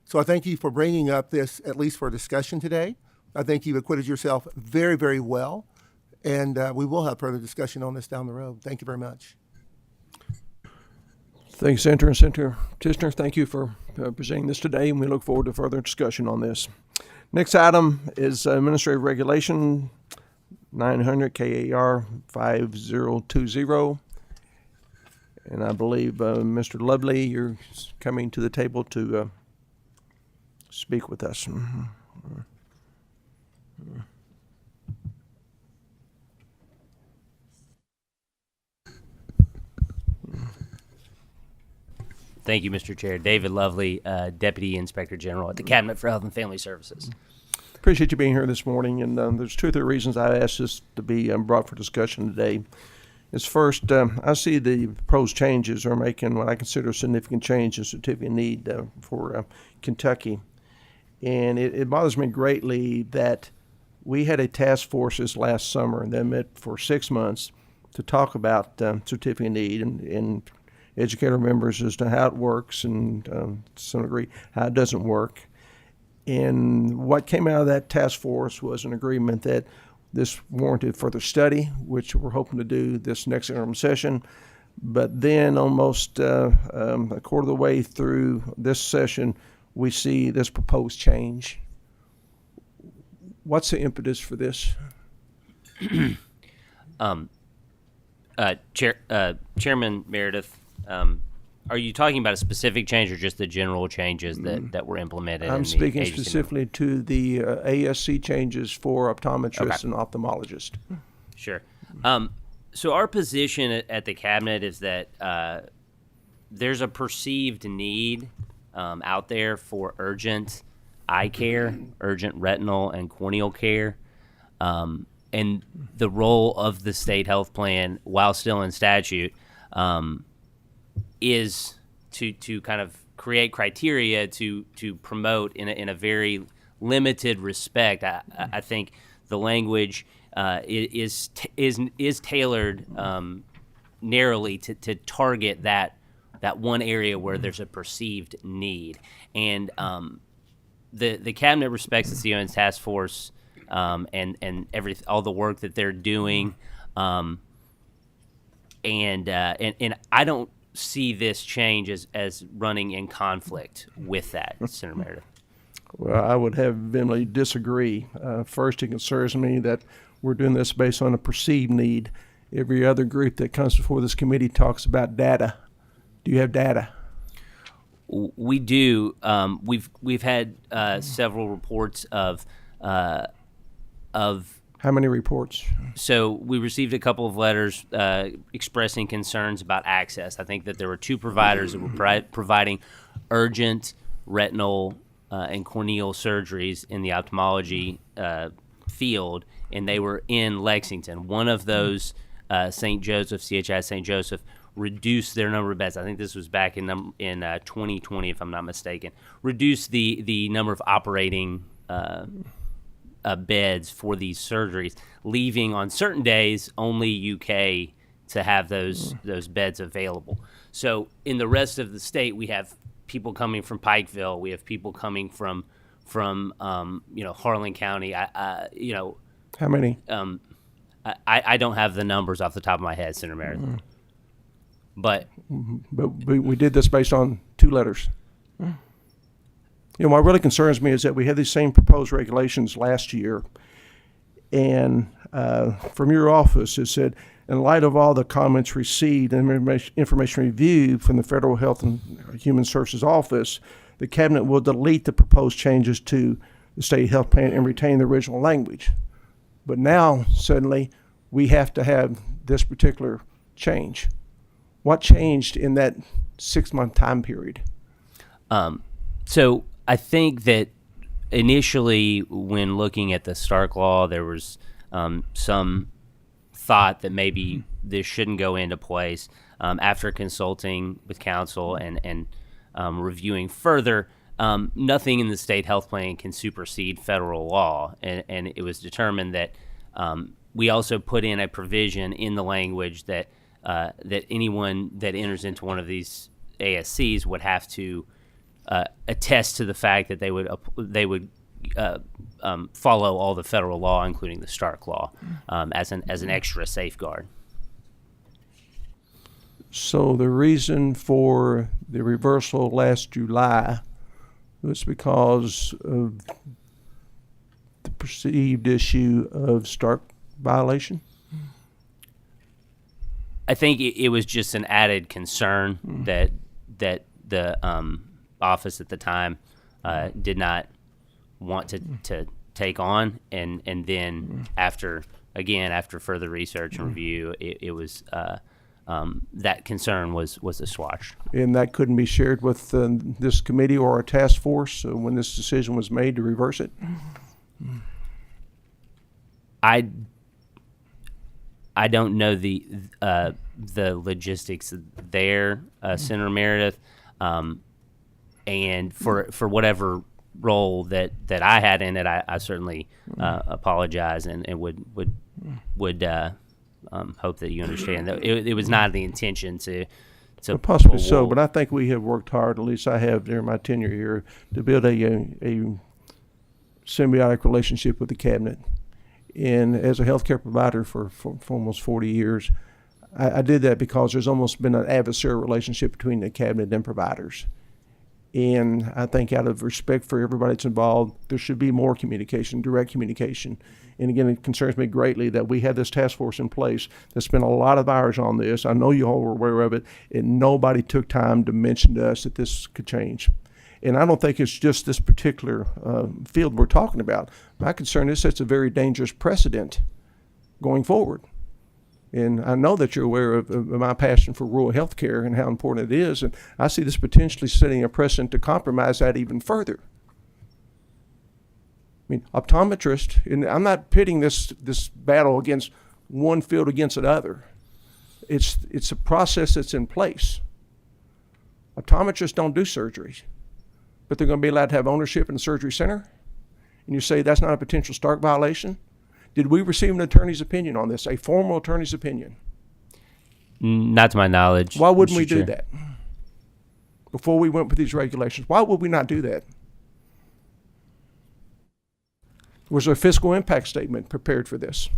So I thank you for bringing up this, at least for discussion today. I think you've acquitted yourself very, very well. And we will have further discussion on this down the road. Thank you very much. Thank you, Senator. And Senator Tichenor, thank you for presenting this today, and we look forward to further discussion on this. Next item is Administrative Regulation 900 KAR 5020. And I believe, Mr. Lovely, you're coming to the table to speak with us. Thank you, Mr. Chair. David Lovely, Deputy Inspector General at the Cabinet for Health and Family Services. Appreciate you being here this morning, and there's two or three reasons I asked this to be brought for discussion today. Is first, I see the proposed changes are making what I consider a significant change in certificate of need for Kentucky. And it bothers me greatly that we had a task force this last summer that met for 6 months to talk about certificate of need and educate our members as to how it works and to some degree how it doesn't work. And what came out of that task force was an agreement that this warranted further study, which we're hoping to do this next interim session. But then almost a quarter of the way through this session, we see this proposed change. What's the impetus for this? Chairman Meredith, are you talking about a specific change or just the general changes that were implemented? I'm speaking specifically to the ASC changes for optometrists and ophthalmologists. Sure. So our position at the Cabinet is that there's a perceived need out there for urgent eye care, urgent retinal and corneal care. And the role of the state health plan, while still in statute, is to kind of create criteria to promote in a very limited respect. I think the language is tailored narrowly to target that one area where there's a perceived need. And the cabinet respects the CON's task force and all the work that they're doing. And I don't see this change as running in conflict with that, Senator Meredith. Well, I would have vehemently disagree. First, it concerns me that we're doing this based on a perceived need. Every other group that comes before this committee talks about data. Do you have data? We do. We've had several reports of. How many reports? So we received a couple of letters expressing concerns about access. I think that there were two providers that were providing urgent retinal and corneal surgeries in the ophthalmology field, and they were in Lexington. One of those, St. Joseph, CHI St. Joseph, reduced their number of beds. I think this was back in 2020, if I'm not mistaken. Reduced the number of operating beds for these surgeries, leaving on certain days only UK to have those beds available. So in the rest of the state, we have people coming from Pikeville. We have people coming from Harlan County. How many? I don't have the numbers off the top of my head, Senator Meredith. But we did this based on two letters. What really concerns me is that we had these same proposed regulations last year, and from your office it said, in light of all the comments received and information reviewed from the Federal Health and Human Services Office, the Cabinet will delete the proposed changes to the state health plan and retain the original language. But now, suddenly, we have to have this particular change. What changed in that 6-month time period? So I think that initially, when looking at the Stark Law, there was some thought that maybe this shouldn't go into place. After consulting with counsel and reviewing further, nothing in the state health plan can supersede federal law, and it was determined that we also put in a provision in the language that anyone that enters into one of these ASCs would have to attest to the fact that they would follow all the federal law, including the Stark Law, as an extra safeguard. So the reason for the reversal last July was because of the perceived issue of Stark violation? I think it was just an added concern that the office at the time did not want to take on, and then after further research and review, it was that concern was assuaged. And that couldn't be shared with this committee or a task force when this decision was made to reverse it? I don't know the logistics there, Senator Meredith, and for whatever role that I had in it, I certainly apologize and would hope that you understand that it was not the intention to well, possibly so, but I think we have worked hard, at least I have during my tenure here, to build a symbiotic relationship with the cabinet. And as a healthcare provider for almost 40 years, I did that because there's almost been an adversarial relationship between the cabinet and providers. And I think out of respect for everybody that's involved, there should be more communication, direct communication. And again, it concerns me greatly that we have this task force in place that spent a lot of hours on this. I know you all were aware of it, and nobody took time to mention to us that this could change. And I don't think it's just this particular field we're talking about. My concern is it's a very dangerous precedent going forward. And I know that you're aware of my passion for rural health care and how important it is. And I see this potentially setting a precedent to compromise that even further. I mean, optometrists, and I'm not pitting this battle against one field against another. It's a process that's in place. Optometrists don't do surgeries, but they're going to be allowed to have ownership in the surgery center? And you say that's not a potential Stark violation? Did we receive an attorney's opinion on this, a formal attorney's opinion? Not to my knowledge. Why wouldn't Mr. we do Chair. that before we went with these regulations? Why would we not do that? Was there a fiscal impact statement prepared for this?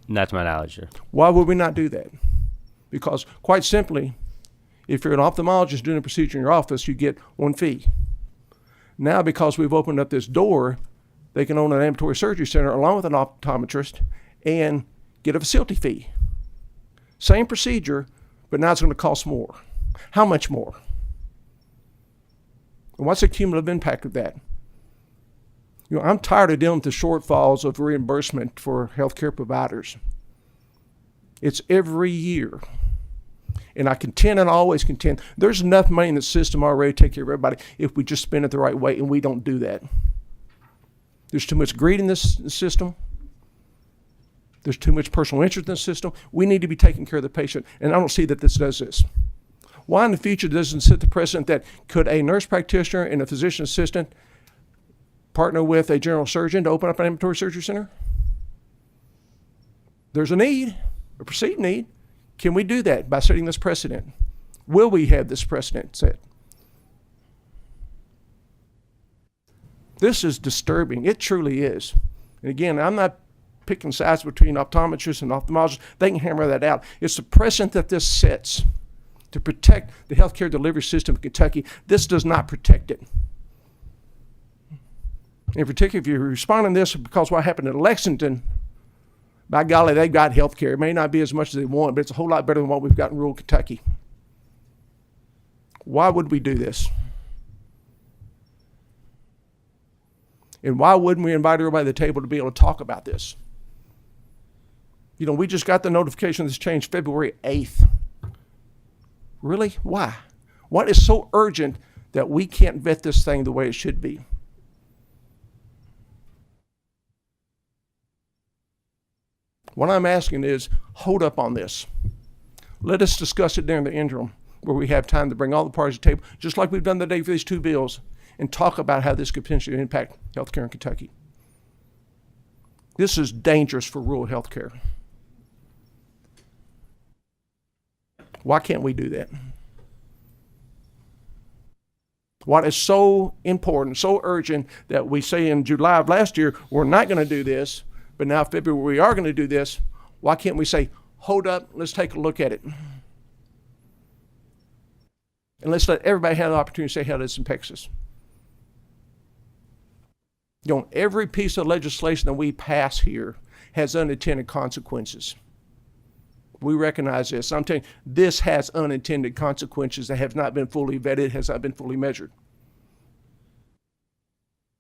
Not to my knowledge, sir. Why would we not do that? Because quite simply, if you're an ophthalmologist doing a procedure in your office, you get one fee. Now, because we've opened up this door, they can own an ambulatory surgery center along with an optometrist and get a facility fee. Same procedure, but now it's going to cost more. How much more? And what's the cumulative impact of that? You know, I'm tired of dealing with the shortfalls of reimbursement for healthcare providers. It's every year. And I contend and always contend, there's enough money in the system already to take care of everybody if we just spend it the right way, and we don't do that. There's too much greed in this system. There's too much personal interest in the system. We need to be taking care of the patient, and I don't see that this does this. Why in the future doesn't set the precedent that could a nurse practitioner and a physician assistant partner with a general surgeon to open up an ambulatory surgery center? There's a need, a perceived need. Can we do that by setting this precedent? Will we have this precedent set? This is disturbing. It truly is. And again, I'm not picking sides between optometrists and ophthalmologists. They can hammer that out. It's the precedent that this sets to protect the healthcare delivery system in Kentucky. This does not protect it. In particular, if you're responding to this because what happened in Lexington, by golly, they've got health care. It may not be as much as they want, but it's a whole lot better than what we've got in rural Kentucky. Why would we do this? And why wouldn't we invite everybody to the table to be able to talk about this? You know, we just got the notification of this change February 8th. Really? Why? What is so urgent that we can't vet this thing the way it should be? What I'm asking is, hold up on this. Let us discuss it during the interim, where we have time to bring all the parties to the table, just like we've done today for these two bills, and talk about how this could potentially impact healthcare in Kentucky. This is dangerous for rural healthcare. Why can't we do that? What is so important, so urgent, that we say in July of last year, we're not going to do this, but now February we are going to do this? Why can't we say, hold up, let's take a look at it? And let's let everybody have the opportunity to say how this impacts us. You know, every piece of legislation that we pass here has unintended consequences. We recognize this. I'm telling you, this has unintended consequences that have not been fully vetted, has not been fully measured.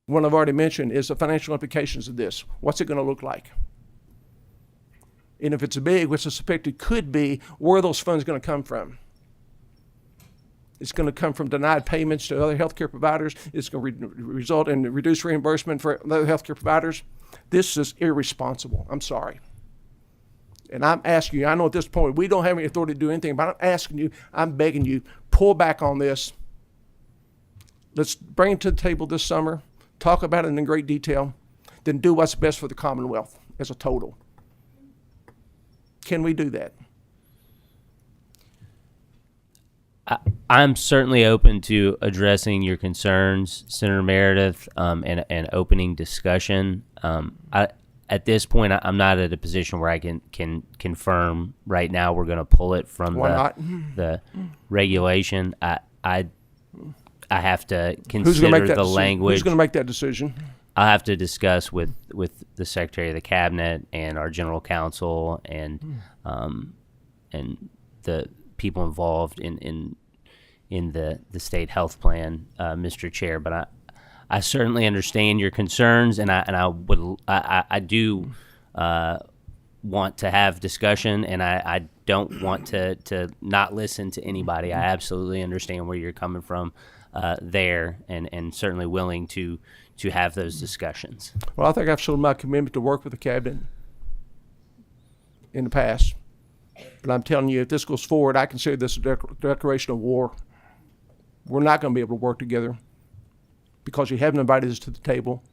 One I've already mentioned is the financial implications of this. What's it going to look like? And if it's big, which I suspect it could be, where are those funds going to come from? It's going to come from denied payments to other healthcare providers. It's going to result in reduced reimbursement for other healthcare providers. This is irresponsible. I'm sorry. And I'm asking you, I know at this point we don't have any authority to do anything, but I'm asking you, I'm begging you, pull back on this. Let's bring it to the table this summer, talk about it in great detail, then do what's best for the Commonwealth as a total. Can we do that? I'm certainly open to addressing your concerns, Senator Meredith, and opening discussion. At this point, I'm not at a position where I can confirm right now we're going to pull it from the regulation. I have to consider the language. Who's going to make that decision? I'll have to discuss with the Secretary of the Cabinet and our General Counsel and the people involved in the state health plan, Mr. Chair. But I certainly understand your concerns, and I do want to have discussion, and I don't want to not listen to anybody. I absolutely understand where you're coming from there, and certainly willing to have those discussions. Well, I think I've shown my commitment to work with the Cabinet in the past. But I'm telling you, if this goes forward, I consider this a declaration of war. We're not going to be able to work together because you haven't invited us to the table,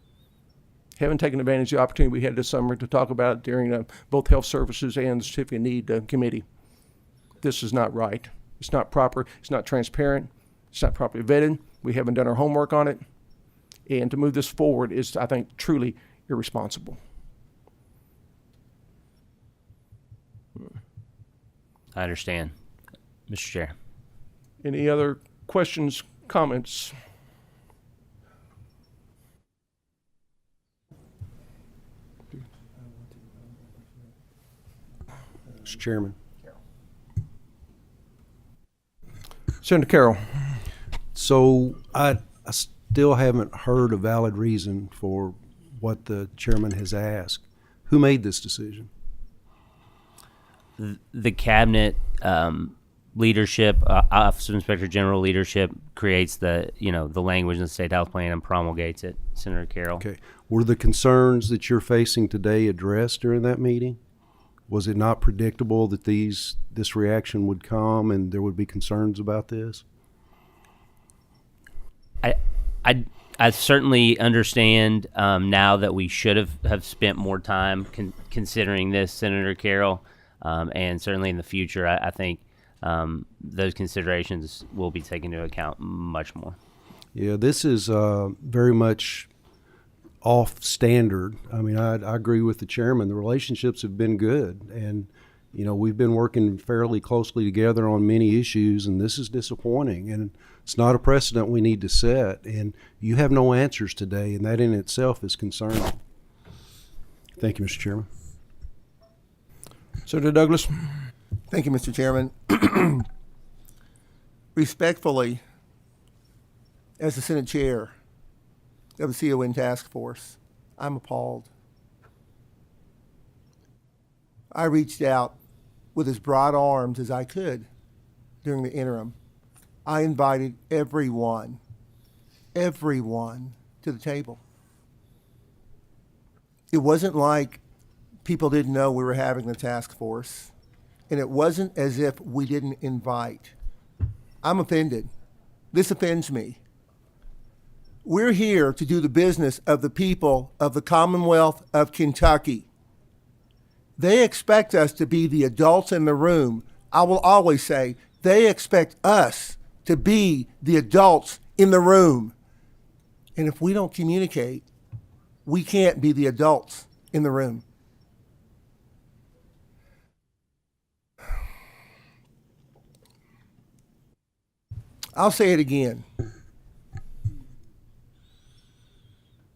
haven't taken advantage of the opportunity we had this summer to talk about it during both Health Services and the Certificate of Need Committee. This is not right. It's not proper. It's not transparent. It's not properly vetted. We haven't done our homework on it. And to move this forward is, I think, truly irresponsible. I understand, Mr. Chair. Any other questions, comments? Mr. Chairman. Senator Carroll. So I still haven't heard a valid reason for what the chairman has asked. Who made this decision? The cabinet leadership, Office of Inspector General leadership creates the language in the state health plan and promulgates it. Senator Carroll. Okay. Were the concerns that you're facing today addressed during that meeting? Was it not predictable that this reaction would come and there would be concerns about this? I certainly understand now that we should have spent more time considering this, Senator Carroll, and certainly in the future, I think those considerations will be taken into account much more. Yeah, this is very much off standard. I mean, I agree with the chairman. The relationships have been good, and we've been working fairly closely together on many issues, and this is disappointing. And it's not a precedent we need to set. And you have no answers today, and that in itself is concerning. Thank you, Mr. Chairman. Senator Douglas. Thank you, Mr. Chairman. Respectfully, as the Senate Chair of the CON Task Force, I'm appalled. I reached out with as broad arms as I could during the interim. I invited everyone to the table. It wasn't like people didn't know we were having the task force, and it wasn't as if we didn't invite. I'm offended. This offends me. We're here to do the business of the people of the Commonwealth of Kentucky. They expect us to be the adults in the room. I will always say, they expect us to be the adults in the room. And if we don't communicate, we can't be the adults in the room. I'll say it again.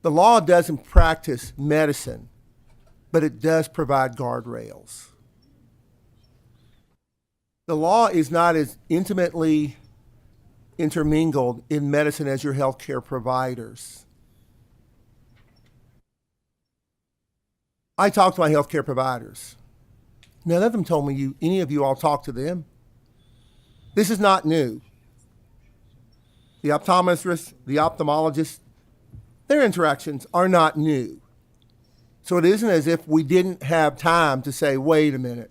The law doesn't practice medicine, but it does provide guardrails. The law is not as intimately intermingled in medicine as your healthcare providers. I talked to my healthcare providers. None of them told me any of you all talked to them. This is not new. The optometrists, the ophthalmologists, their interactions are not new. So it isn't as if we didn't have time to say, wait a minute,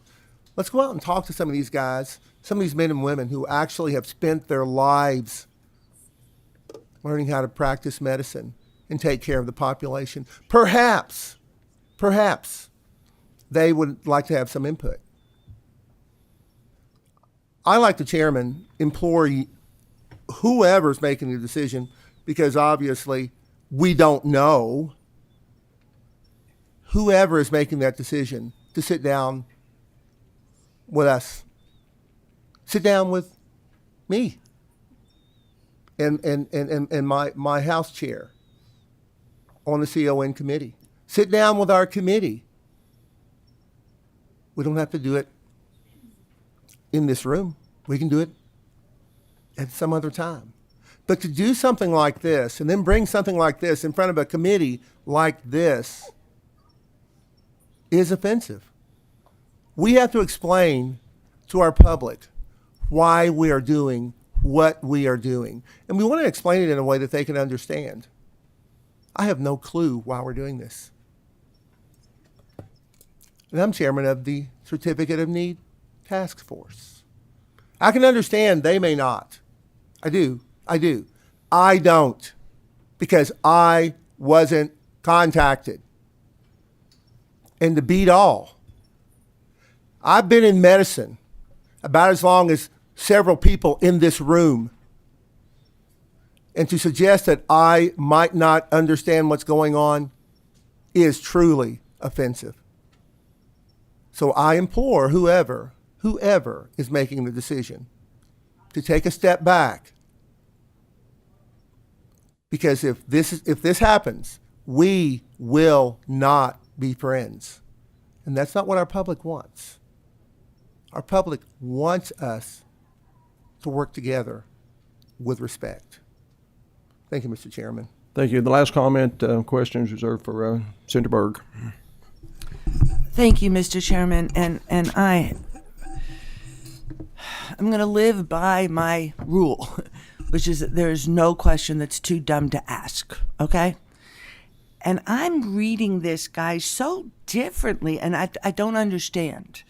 let's go out and talk to some of these guys, some of these men and women who actually have spent their lives learning how to practice medicine and take care of the population. Perhaps they would like to have some input. I, like the chairman, implore whoever's making the decision, because obviously we don't know, whoever is making that decision, to sit down with us. Sit down with me and my House chair on the CON committee. Sit down with our committee. We don't have to do it in this room. We can do it at some other time. But to do something like this and then bring something like this in front of a committee like this is offensive. We have to explain to our public why we are doing what we are doing. And we want to explain it in a way that they can understand. I have no clue why we're doing this. And I'm chairman of the Certificate of Need task force. I can understand they may not. I do. I don't, because I wasn't contacted. And to beat all, I've been in medicine about as long as several people in this room. And to suggest that I might not understand what's going on is truly offensive. So I implore whoever is making the decision to take a step back. Because if this happens, we will not be friends. And that's not what our public wants. Our public wants us to work together with respect. Thank you, Mr. Chairman. Thank you. The last comment, question is reserved for Senator Berg. Thank you, Mr. Chairman, and I'm going to live by my rule, which is that there is no question that's too dumb to ask, okay? And I'm reading this, guys, so differently, and I don't understand.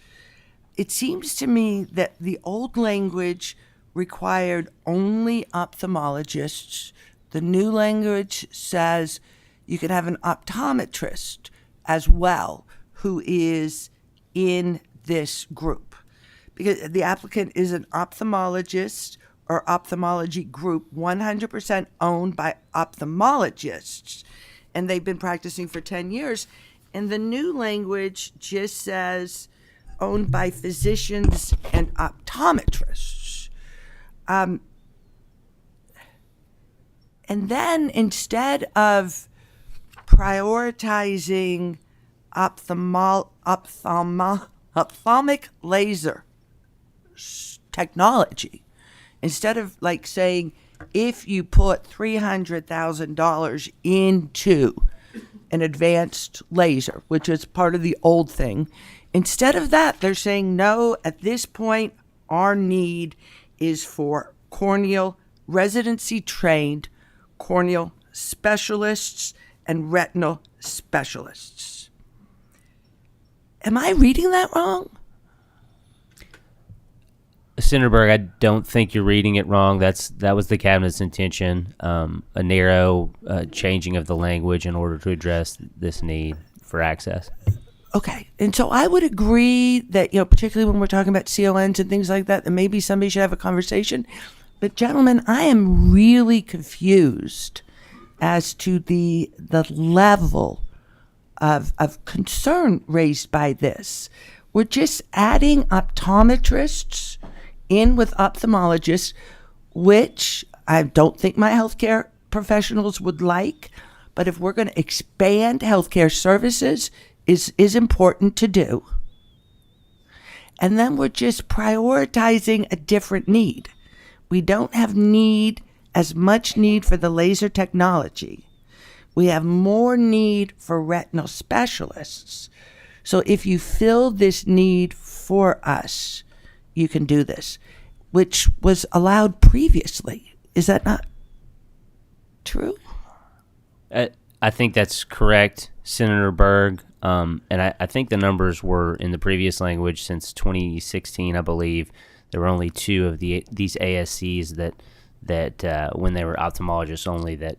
It seems to me that the old language required only ophthalmologists. The new language says you can have an optometrist as well who is in this group. Because the applicant is an ophthalmologist or ophthalmology group 100% owned by ophthalmologists, and they've been practicing for 10 years. And the new language just says owned by physicians and optometrists. And then instead of prioritizing ophthalmic laser technology, instead of like saying, if you put $300,000 into an advanced laser, which is part of the old thing, instead of that, they're saying, no, at this point, our need is for corneal residency trained corneal specialists and retinal specialists. Am I reading that wrong? Senator Berg, I don't think you're reading it wrong. That was the cabinet's intention, a narrow changing of the language in order to address this need for access. Okay, and so I would agree that, particularly when we're talking about CONs and things like that maybe somebody should have a conversation. But gentlemen, I am really confused as to the level of concern raised by this. We're just adding optometrists in with ophthalmologists, which I don't think my healthcare professionals would like. But if we're going to expand healthcare services, is important to do. And then we're just prioritizing a different need. We don't have as much need for the laser technology. We have more need for retinal specialists. So if you fill this need for us, you can do this, which was allowed previously. Is that not true? I think that's correct, Senator Berg. And I think the numbers were in the previous language since 2016, I believe. There were only 2 of these ASCs that when they were ophthalmologists only that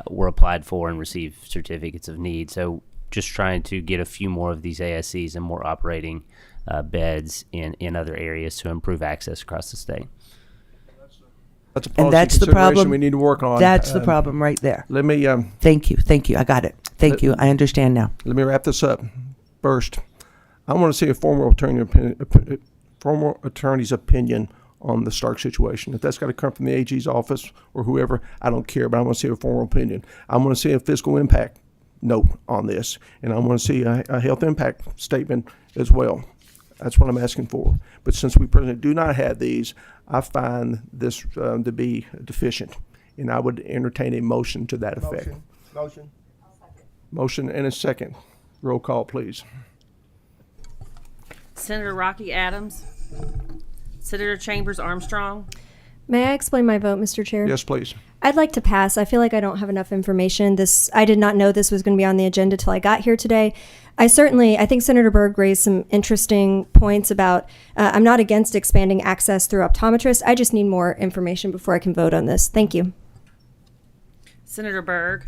were applied for and received certificates of need. So just trying to get a few more of these ASCs and more operating beds in other areas to improve access across the state. That's a policy And that's the consideration problem we need to work on. That's the problem right there. Let me Thank you. I got it. Thank you. I understand now. let me wrap this up. First, I want to see a formal attorney's opinion on the Stark situation. If that's got to come from the AG's office or whoever, I don't care, but I want to see a formal opinion. I want to see a fiscal impact note on this, and I want to see a health impact statement as well. That's what I'm asking for. But since we presently do not have these, I find this to be deficient, and I would entertain a motion to that effect. Motion. Motion and a second. Roll call, please. Senator Rocky Adams. Senator Chambers Armstrong. May I explain my vote, Mr. Chair? Yes, please. I'd like to pass. I feel like I don't have enough information. I did not know this was going to be on the agenda till I got here today. I think Senator Berg raised some interesting points about, I'm not against expanding access through optometrists. I just need more information before I can vote on this. Thank you. Senator Berg.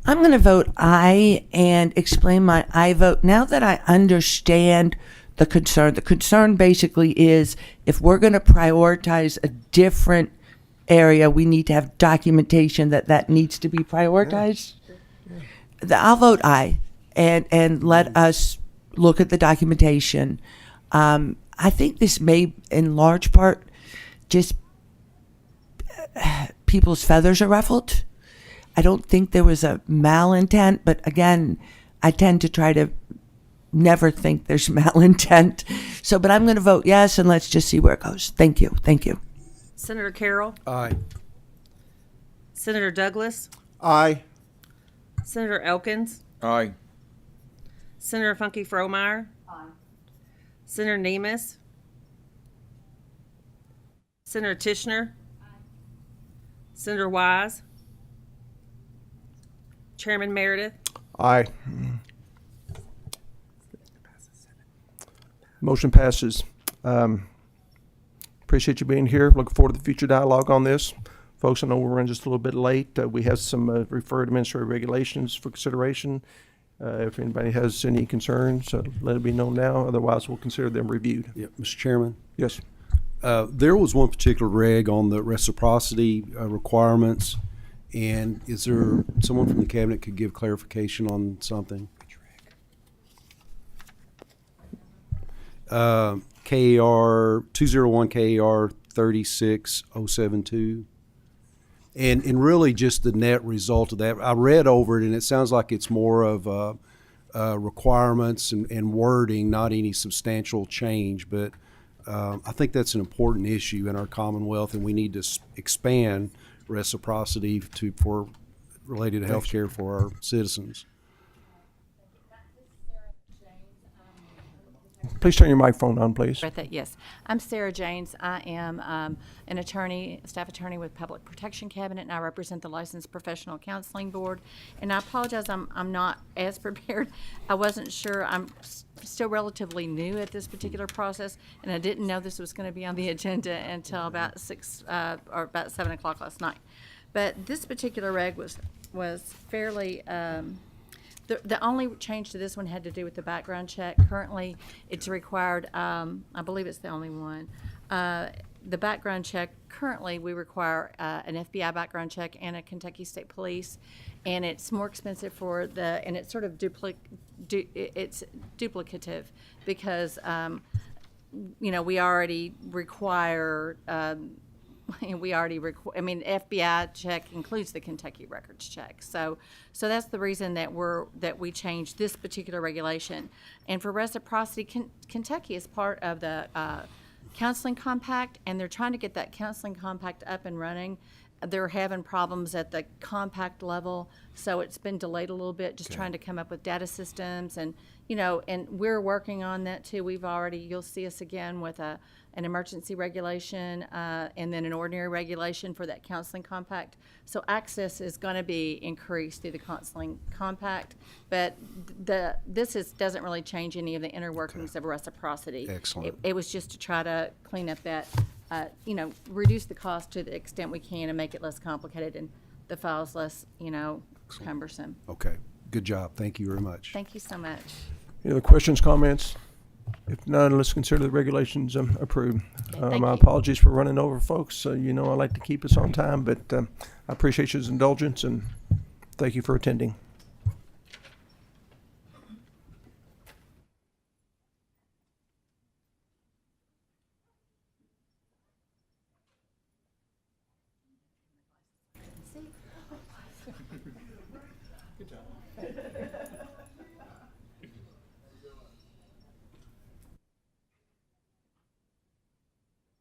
I'm going to vote aye and explain my aye vote. Now that I understand the concern basically is if we're going to prioritize a different area, we need to have documentation that needs to be prioritized. I'll vote aye and let us look at the documentation. I think this may, in large part, just people's feathers are ruffled. I don't think there was a malintent, but again, I tend to try to never think there's malintent. But I'm going to vote yes, and let's just see where it goes. Thank you. Thank you. Senator Carroll. Aye. Senator Douglas. Aye. Senator Elkins. Aye. Senator Funky Fromeyer. Aye. Senator Nemes. Senator Tishner. Senator Wise. Chairman Meredith. Aye. Motion passes. Appreciate you being here. Looking forward to the future dialogue on this. Folks, I know we're running just a little bit late. We have some referred administrative regulations for consideration. If anybody has any concerns, let it be known now. Otherwise, we'll consider them reviewed. Yeah, Mr. Chairman. Yes. There was one particular reg on the reciprocity requirements, and is there someone from the cabinet could give clarification on something? KAR 201 KAR 36072. And really just the net result of that. I read over it, and it sounds like it's more of requirements and wording, not any substantial change. But I think that's an important issue in our Commonwealth, and we need to expand reciprocity for related to health care for our citizens. Please turn your microphone on, please. Yes. I'm Sarah James. I am an attorney, staff attorney with Public Protection Cabinet, and I represent the Licensed Professional Counseling Board. And I apologize, I'm not as prepared. I wasn't sure. I'm still relatively new at this particular process, and I didn't know this was going to be on the agenda until about 6 or about 7 o'clock last night. But this particular reg was fairly. The only change to this one had to do with the background check. Currently, it's required, I believe it's the only one. The background check, currently we require an FBI background check and a Kentucky State Police, and it's more expensive and it's sort of it's duplicative because, we already require FBI check includes the Kentucky records check. So that's the reason that we changed this particular regulation. And for reciprocity, Kentucky is part of the counseling compact, and they're trying to get that counseling compact up and running. They're having problems at the compact level, so it's been delayed a little bit, just trying to come up with data systems. And, and we're working on that too. You'll see us again with an emergency regulation and then an ordinary regulation for that counseling compact. So access is going to be increased through the counseling compact, but this doesn't really change any of the inner workings of reciprocity. Excellent. It was just to try to clean up that, reduce the cost to the extent we can and make it less complicated and the files less, cumbersome. Okay. Good job. Thank you very much. Thank you so much. Any other questions, comments? If none, let's consider the regulations approved. thank My you. apologies for running over, folks. I like to keep us on time, but I appreciate your indulgence, and thank you for attending.